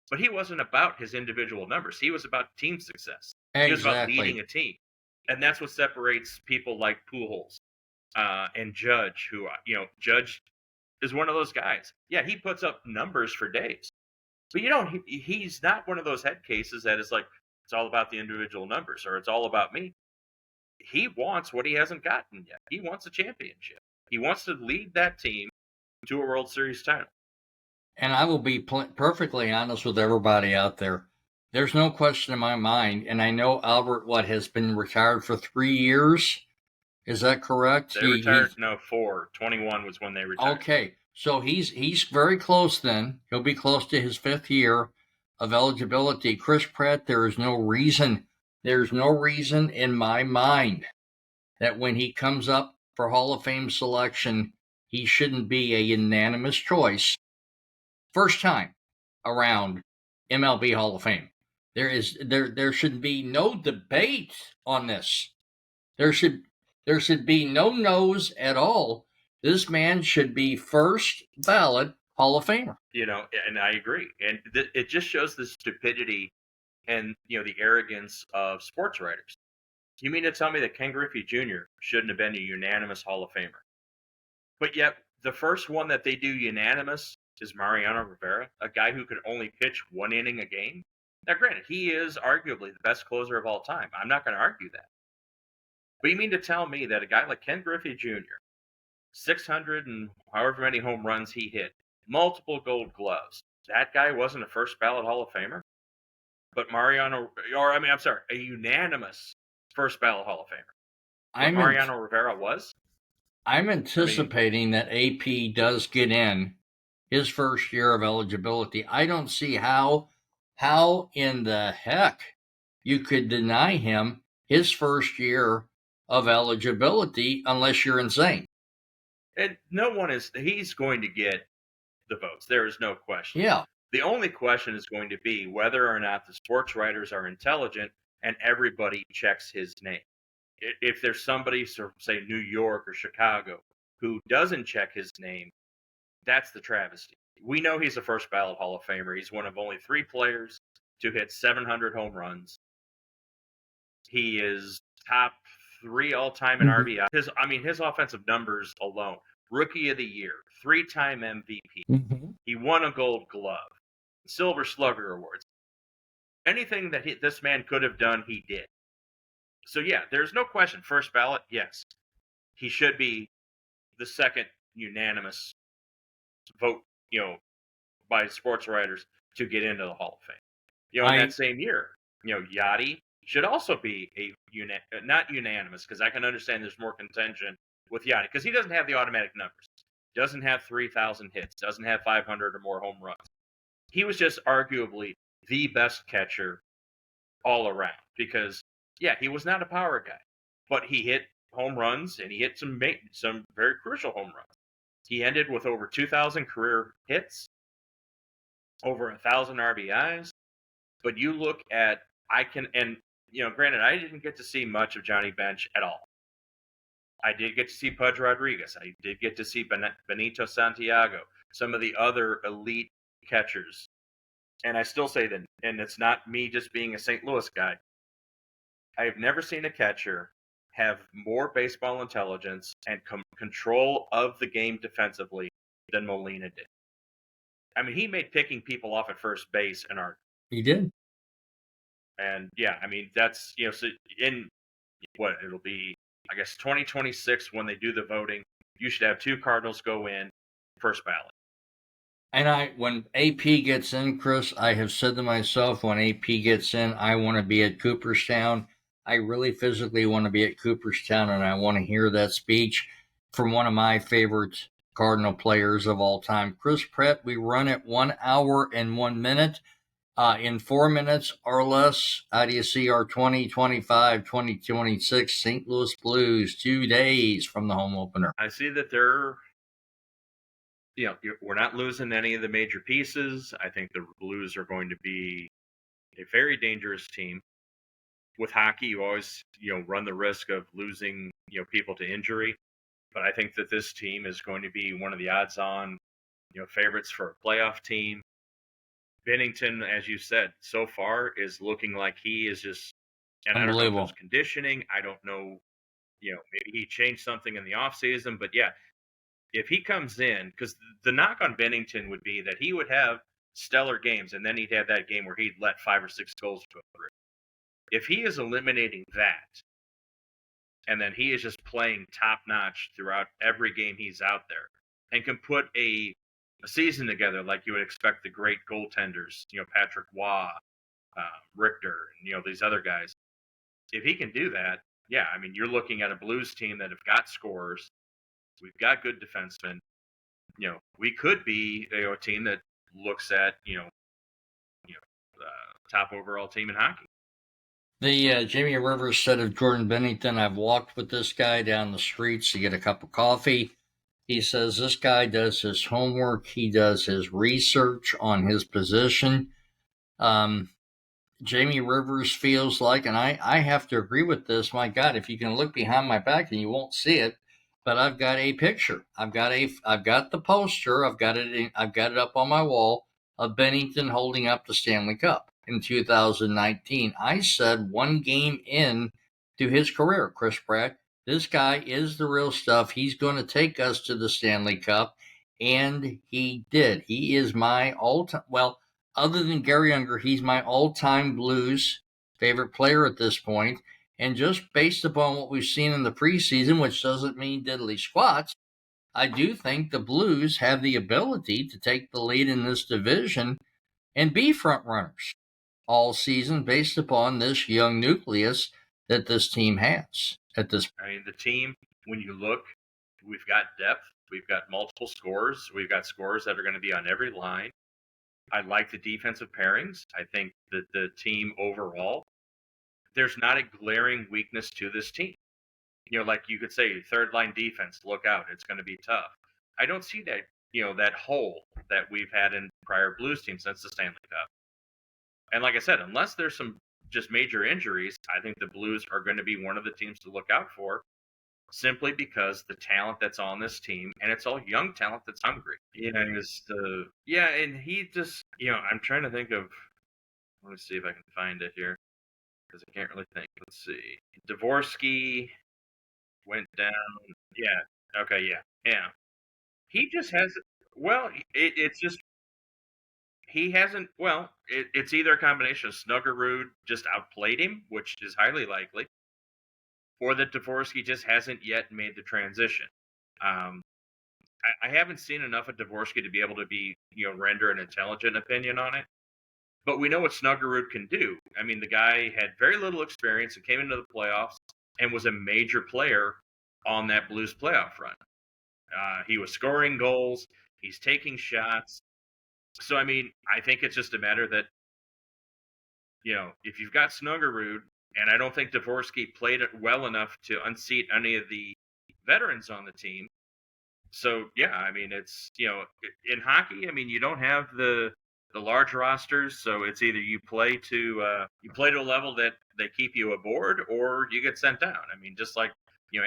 But he wasn't about his individual numbers. He was about team success. He was about leading Exactly. a team. And that's what separates people like Pujols and Judge, who, Judge is one of those guys. Yeah, he puts up numbers for days. But, he's not one of those head cases that is like, it's all about the individual numbers or it's all about me. He wants what he hasn't gotten yet. He wants a championship. He wants to lead that team to a World Series title. And I will be perfectly honest with everybody out there. There's no question in my mind, and I know Albert, has been retired for 3 years. Is that correct? They retired, no, 4. 21 was when they retired. Okay, so he's very close then. He'll be close to his 5th year of eligibility. Chris Pratt, there's no reason in my mind that when he comes up for Hall of Fame selection, he shouldn't be a unanimous choice. First time around MLB Hall of Fame. There should be no debate on this. There should be no no's at all. This man should be first ballot Hall of Famer. And I agree. And it just shows the stupidity and, the arrogance of sports writers. You mean to tell me that Ken Griffey Jr. shouldn't have been a unanimous Hall of Famer? But yet, the first one that they do unanimous is Mariano Rivera, a guy who could only pitch 1 inning a game. Now, granted, he is arguably the best closer of all time. I'm not going to argue that. But you mean to tell me that a guy like Ken Griffey Jr., 600 and however many home runs he hit, multiple Gold Gloves, that guy wasn't a first ballot Hall of Famer? But a unanimous first ballot Hall of Famer. But Mariano Rivera was? I'm anticipating that AP does get in his first year of eligibility. I don't see how in the heck you could deny him his first year of eligibility unless you're insane. And he's going to get the votes. There is no question. Yeah. The only question is going to be whether or not the sports writers are intelligent and everybody checks his name. If there's somebody, say New York or Chicago, who doesn't check his name, that's the travesty. We know he's a first ballot Hall of Famer. He's one of only 3 players to hit 700 home runs. He is top 3 all-time in RBI. His offensive numbers alone. Rookie of the Year, 3-time MVP. Mm-hmm. He won a Gold Glove, Silver Slugger Awards. Anything that this man could have done, he did. So yeah, there's no question. First ballot, yes. He should be the second unanimous vote, by sports writers to get into the Hall of Fame. In that same year, Yachty should also be not unanimous, because I can understand there's more contention with Yachty, because he doesn't have the automatic numbers. Doesn't have 3,000 hits. Doesn't have 500 or more home runs. He was just arguably the best catcher all around, because yeah, he was not a power guy, but he hit home runs and he hit some very crucial home runs. He ended with over 2,000 career hits, over 1,000 RBIs. But you look at, granted, I didn't get to see much of Johnny Bench at all. I did get to see Pudge Rodriguez. I did get to see Benito Santiago, some of the other elite catchers. And I still say that, and it's not me just being a St. Louis guy, I have never seen a catcher have more baseball intelligence and control of the game defensively than Molina did. He made picking people off at first base an art. He did. And yeah, that's, so in what it'll be, I guess 2026 when they do the voting, you should have 2 Cardinals go in first ballot. And when AP gets in, Chris, I have said to myself, when AP gets in, I want to be at Cooperstown. I really physically want to be at Cooperstown, and I want to hear that speech from one of my favorite Cardinal players of all time, Chris Pratt. We run at 1 hour and 1 minute. In 4 minutes or less, how do you see our 2025, 2026 St. Louis Blues 2 days from the home opener? I see that we're not losing any of the major pieces. I think the Blues are going to be a very dangerous team. With hockey, you always, run the risk of losing, people to injury. But I think that this team is going to be one of the odds-on, favorites for a playoff team. Bennington, as you said, so far is looking like he is just, and I don't know if it was Unbelievable. conditioning. I don't know, maybe he changed something in the offseason, but yeah, if he comes in, because the knock on Bennington would be that he would have stellar games, and then he'd have that game where he'd let 5 or 6 goals go through. If he is eliminating that, and then he is just playing top notch throughout every game he's out there, and can put a season together like you would expect the great goaltenders, Patrick Waugh, Richter, and these other guys. If he can do that, yeah, I mean, you're looking at a Blues team that have got scores. We've got good defensemen. We could be a team that looks at top overall team in hockey. The Jamie Rivers said of Jordan Bennington, I've walked with this guy down the streets to get a cup of coffee. He says this guy does his homework. He does his research on his position. Jamie Rivers feels like, and I have to agree with this. My God, if you can look behind my back and you won't see it, but I've got a picture. I've got the poster. I've got it up on my wall of Bennington holding up the Stanley Cup in 2019. I said one game in to his career, Chris Pratt, this guy is the real stuff. He's going to take us to the Stanley Cup, and he did. He is my all-time, well, other than Gary Unger, he's my all-time Blues favorite player at this point. And just based upon what we've seen in the preseason, which doesn't mean diddly squats, I do think the Blues have the ability to take the lead in this division and be front runners all season based upon this young nucleus that this team has at this point. I mean, the team, when you look, we've got depth. We've got multiple scores. We've got scores that are going to be on every line. I like the defensive pairings. I think that the team overall, there's not a glaring weakness to this team. Like you could say, third line defense, look out, it's going to be tough. I don't see that, that hole that we've had in prior Blues teams since the Stanley Cup. And like I said, unless there's some just major injuries, I think the Blues are going to be one of the teams to look out for, simply because the talent that's on this team, and it's all young talent that's hungry. And he just, I'm trying to think of, let me see if I can find it here, because I can't really think. Let's see. Dvorsky went down. Yeah. Okay. Yeah. He just hasn't. Well, it's just he hasn't. Well, it's either a combination of Snuggerud just outplayed him, which is highly likely, or that Dvorsky just hasn't yet made the transition. I haven't seen enough of Dvorsky to be able to render an intelligent opinion on it. But we know what Snuggerud can do. I mean, the guy had very little experience and came into the playoffs and was a major player on that Blues playoff run. He was scoring goals. He's taking shots. So, I mean, I think it's just a matter that, if you've got Snuggerud, and I don't think Dvorsky played it well enough to unseat any of the veterans on the team. So, yeah, I mean, it's, in hockey, I mean, you don't have the large rosters, so it's either you play to a level that they keep you aboard, or you get sent down. I mean, just like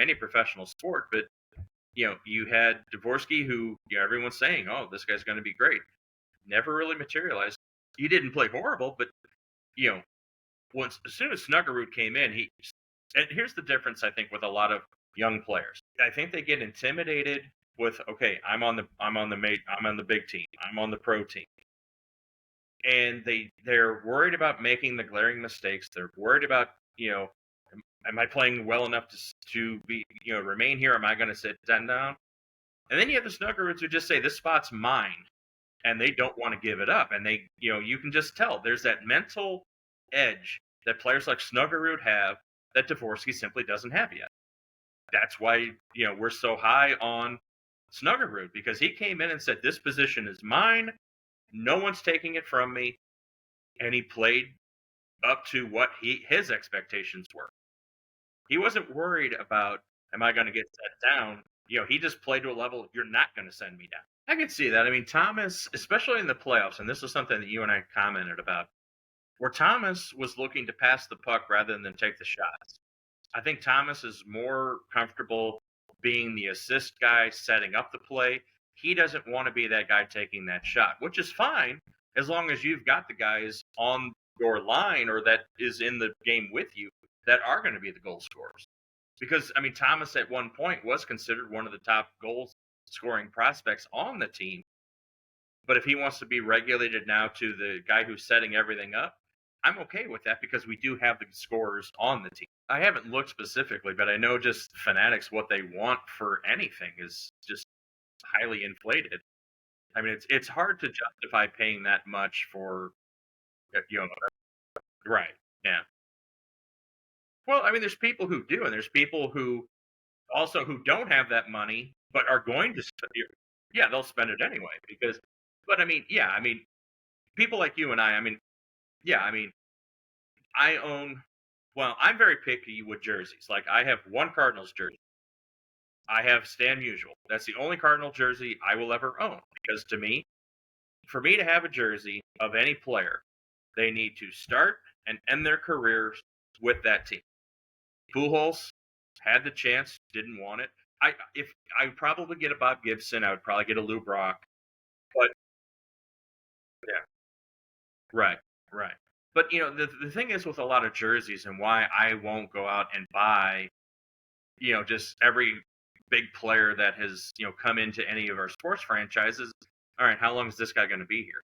any professional sport. But you had Dvorsky, who everyone's saying, oh, this guy's going to be great. Never really materialized. He didn't play horrible, but as soon as Snuggerud came in, and here's the difference, I think, with a lot of young players. I think they get intimidated with, okay, I'm on the big team, I'm on the pro team. And they're worried about making the glaring mistakes. They're worried about, am I playing well enough to be, remain here? Am I going to sit down? And then you have the Snuggeruds who just say, this spot's mine. And they don't want to give it up. And they, you can just tell there's that mental edge that players like Snuggerud have that Dvorsky simply doesn't have yet. That's why, we're so high on Snuggerud, because he came in and said, this position is mine. No one's taking it from me. And he played up to what his expectations were. He wasn't worried about, am I going to get set down? He just played to a level, you're not going to send me down. I can see that. I mean, Thomas, especially in the playoffs, and this is something that you and I commented about, where Thomas was looking to pass the puck rather than take the shots. I think Thomas is more comfortable being the assist guy, setting up the play. He doesn't want to be that guy taking that shot, which is fine as long as you've got the guys on your line or that is in the game with you that are going to be the goal scorers. Because, I mean, Thomas at one point was considered one of the top goal scoring prospects on the team. But if he wants to be regulated now to the guy who's setting everything up, I'm okay with that because we do have the scorers on the team. I haven't looked specifically, but I know just Fanatics, what they want for anything is just highly inflated. I mean, it's hard to justify paying that much for, right? Yeah. Well, I mean, there's people who do, and there's people who also who don't have that money but are going to spend it. Yeah, they'll spend it anyway because. But I mean, yeah, I mean, people like you and I mean, yeah, I mean, I own. Well, I'm very picky with jerseys. Like, I have one Cardinals jersey. I have Stan Musial. That's the only Cardinal jersey I will ever own because to me, for me to have a jersey of any player, they need to start and end their careers with that team. Pujols had the chance, didn't want it. If I would probably get a Bob Gibson, I would probably get a Lou Brock, but yeah, right. But the thing is with a lot of jerseys and why I won't go out and buy, just every big player that has come into any of our sports franchises. All right, how long is this guy going to be here?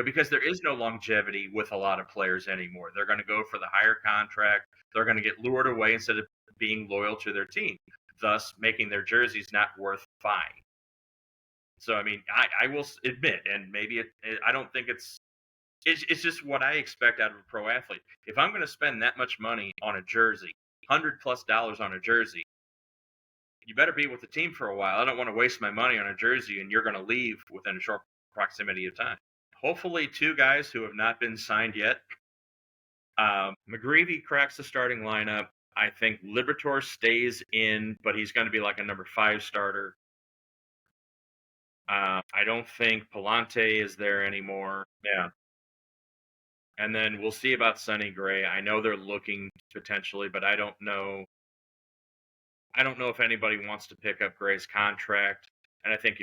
Because there is no longevity with a lot of players anymore. They're going to go for the higher contract. They're going to get lured away instead of being loyal to their team, thus making their jerseys not worth buying. So, I mean, I will admit, and maybe I don't think it's just what I expect out of a pro athlete. If I'm going to spend that much money on a jersey, $100+ on a jersey, you better be with the team for a while. I don't want to waste my money on a jersey and you're going to leave within a short proximity of time. Hopefully, two guys who have not been signed yet. McGreevy cracks the starting lineup. I think Liberatore stays in, but he's going to be like a number 5 starter. I don't think Palante is there anymore. Yeah. And then we'll see about Sonny Gray. I know they're looking potentially, but I don't know. I don't know if anybody wants to pick up Gray's contract. And I think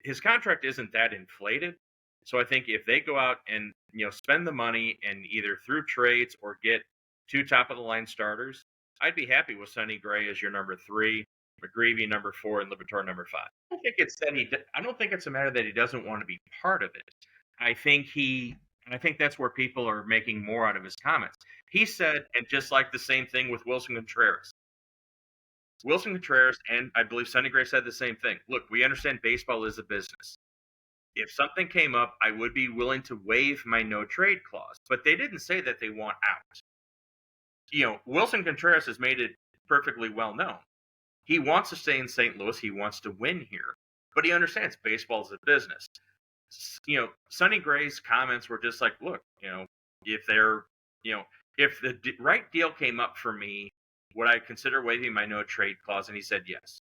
his contract isn't that inflated. So I think if they go out and spend the money and either through trades or get 2 top of the line starters, I'd be happy with Sonny Gray as your number 3, McGreevy number 4, and Liberatore number 5. I don't think it's a matter that he doesn't want to be part of it. I think that's where people are making more out of his comments. He said, and just like the same thing with Wilson Contreras. Wilson Contreras and I believe Sonny Gray said the same thing. Look, we understand baseball is a business. If something came up, I would be willing to waive my no trade clause. But they didn't say that they want out. Wilson Contreras has made it perfectly well known. He wants to stay in St. Louis. He wants to win here. But he understands baseball is a business. Sonny Gray's comments were just like, look, if the right deal came up for me, would I consider waiving my no trade clause? And he said yes.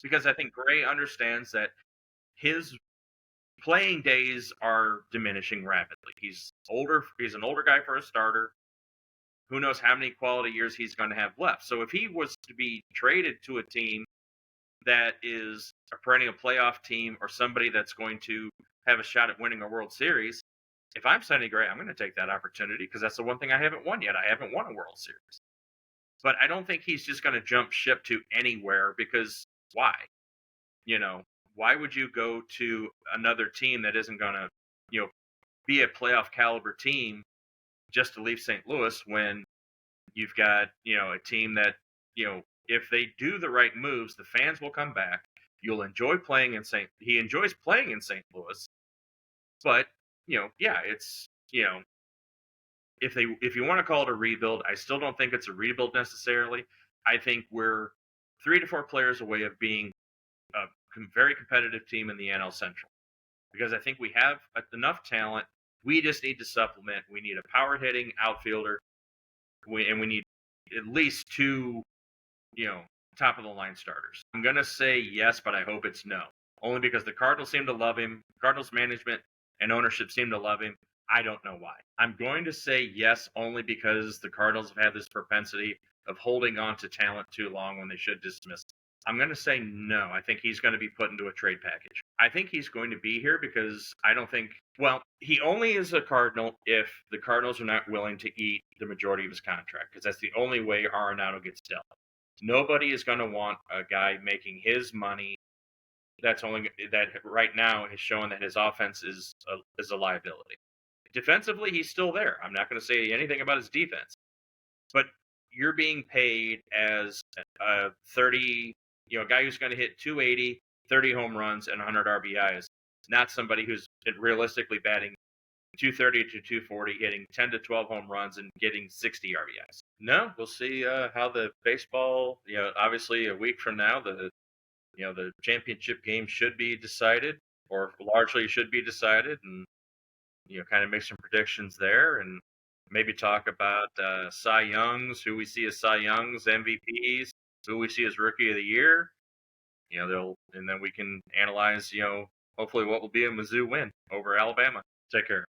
Because I think Gray understands that his playing days are diminishing rapidly. He's older. He's an older guy for a starter. Who knows how many quality years he's going to have left. So if he was to be traded to a team that is a perennial playoff team or somebody that's going to have a shot at winning a World Series, if I'm Sonny Gray, I'm going to take that opportunity because that's the one thing I haven't won yet. I haven't won a World Series. But I don't think he's just going to jump ship to anywhere because why? Why would you go to another team that isn't going to, be a playoff caliber team just to leave St. Louis when you've got, a team that, if they do the right moves, the fans will come back. You'll enjoy playing in he enjoys playing in St. Louis. But, it's, if you want to call it a rebuild, I still don't think it's a rebuild necessarily. I think we're 3 to 4 players away of being a very competitive team in the NL Central. Because I think we have enough talent. We just need to supplement. We need a power hitting outfielder. And we need at least 2, top of the line starters. I'm going to say yes, but I hope it's no. Only because the Cardinals seem to love him. Cardinals management and ownership seem to love him. I don't know why. I'm going to say yes only because the Cardinals have had this propensity of holding on to talent too long when they should dismiss it. I'm going to say no. I think he's going to be put into a trade package. I think he's going to be here because I don't think, well, he only is a Cardinal if the Cardinals are not willing to eat the majority of his contract, because that's the only way Arenado gets dealt. Nobody is going to want a guy making his money that right now is showing that his offense is a liability. Defensively, he's still there. I'm not going to say anything about his defense, but you're being paid as a 30, a guy who's going to hit 280, 30 home runs, and 100 RBIs, not somebody who's realistically batting 230 to 240, hitting 10 to 12 home runs, and getting 60 RBIs. No, we'll see how the baseball, obviously a week from now, the championship game should be decided, or largely should be decided, and kind of make some predictions there, and maybe talk about Cy Youngs, who we see as Cy Youngs, MVPs, who we see as Rookie of the Year. And then we can analyze, hopefully what will be a Mizzou win over Alabama. Take care.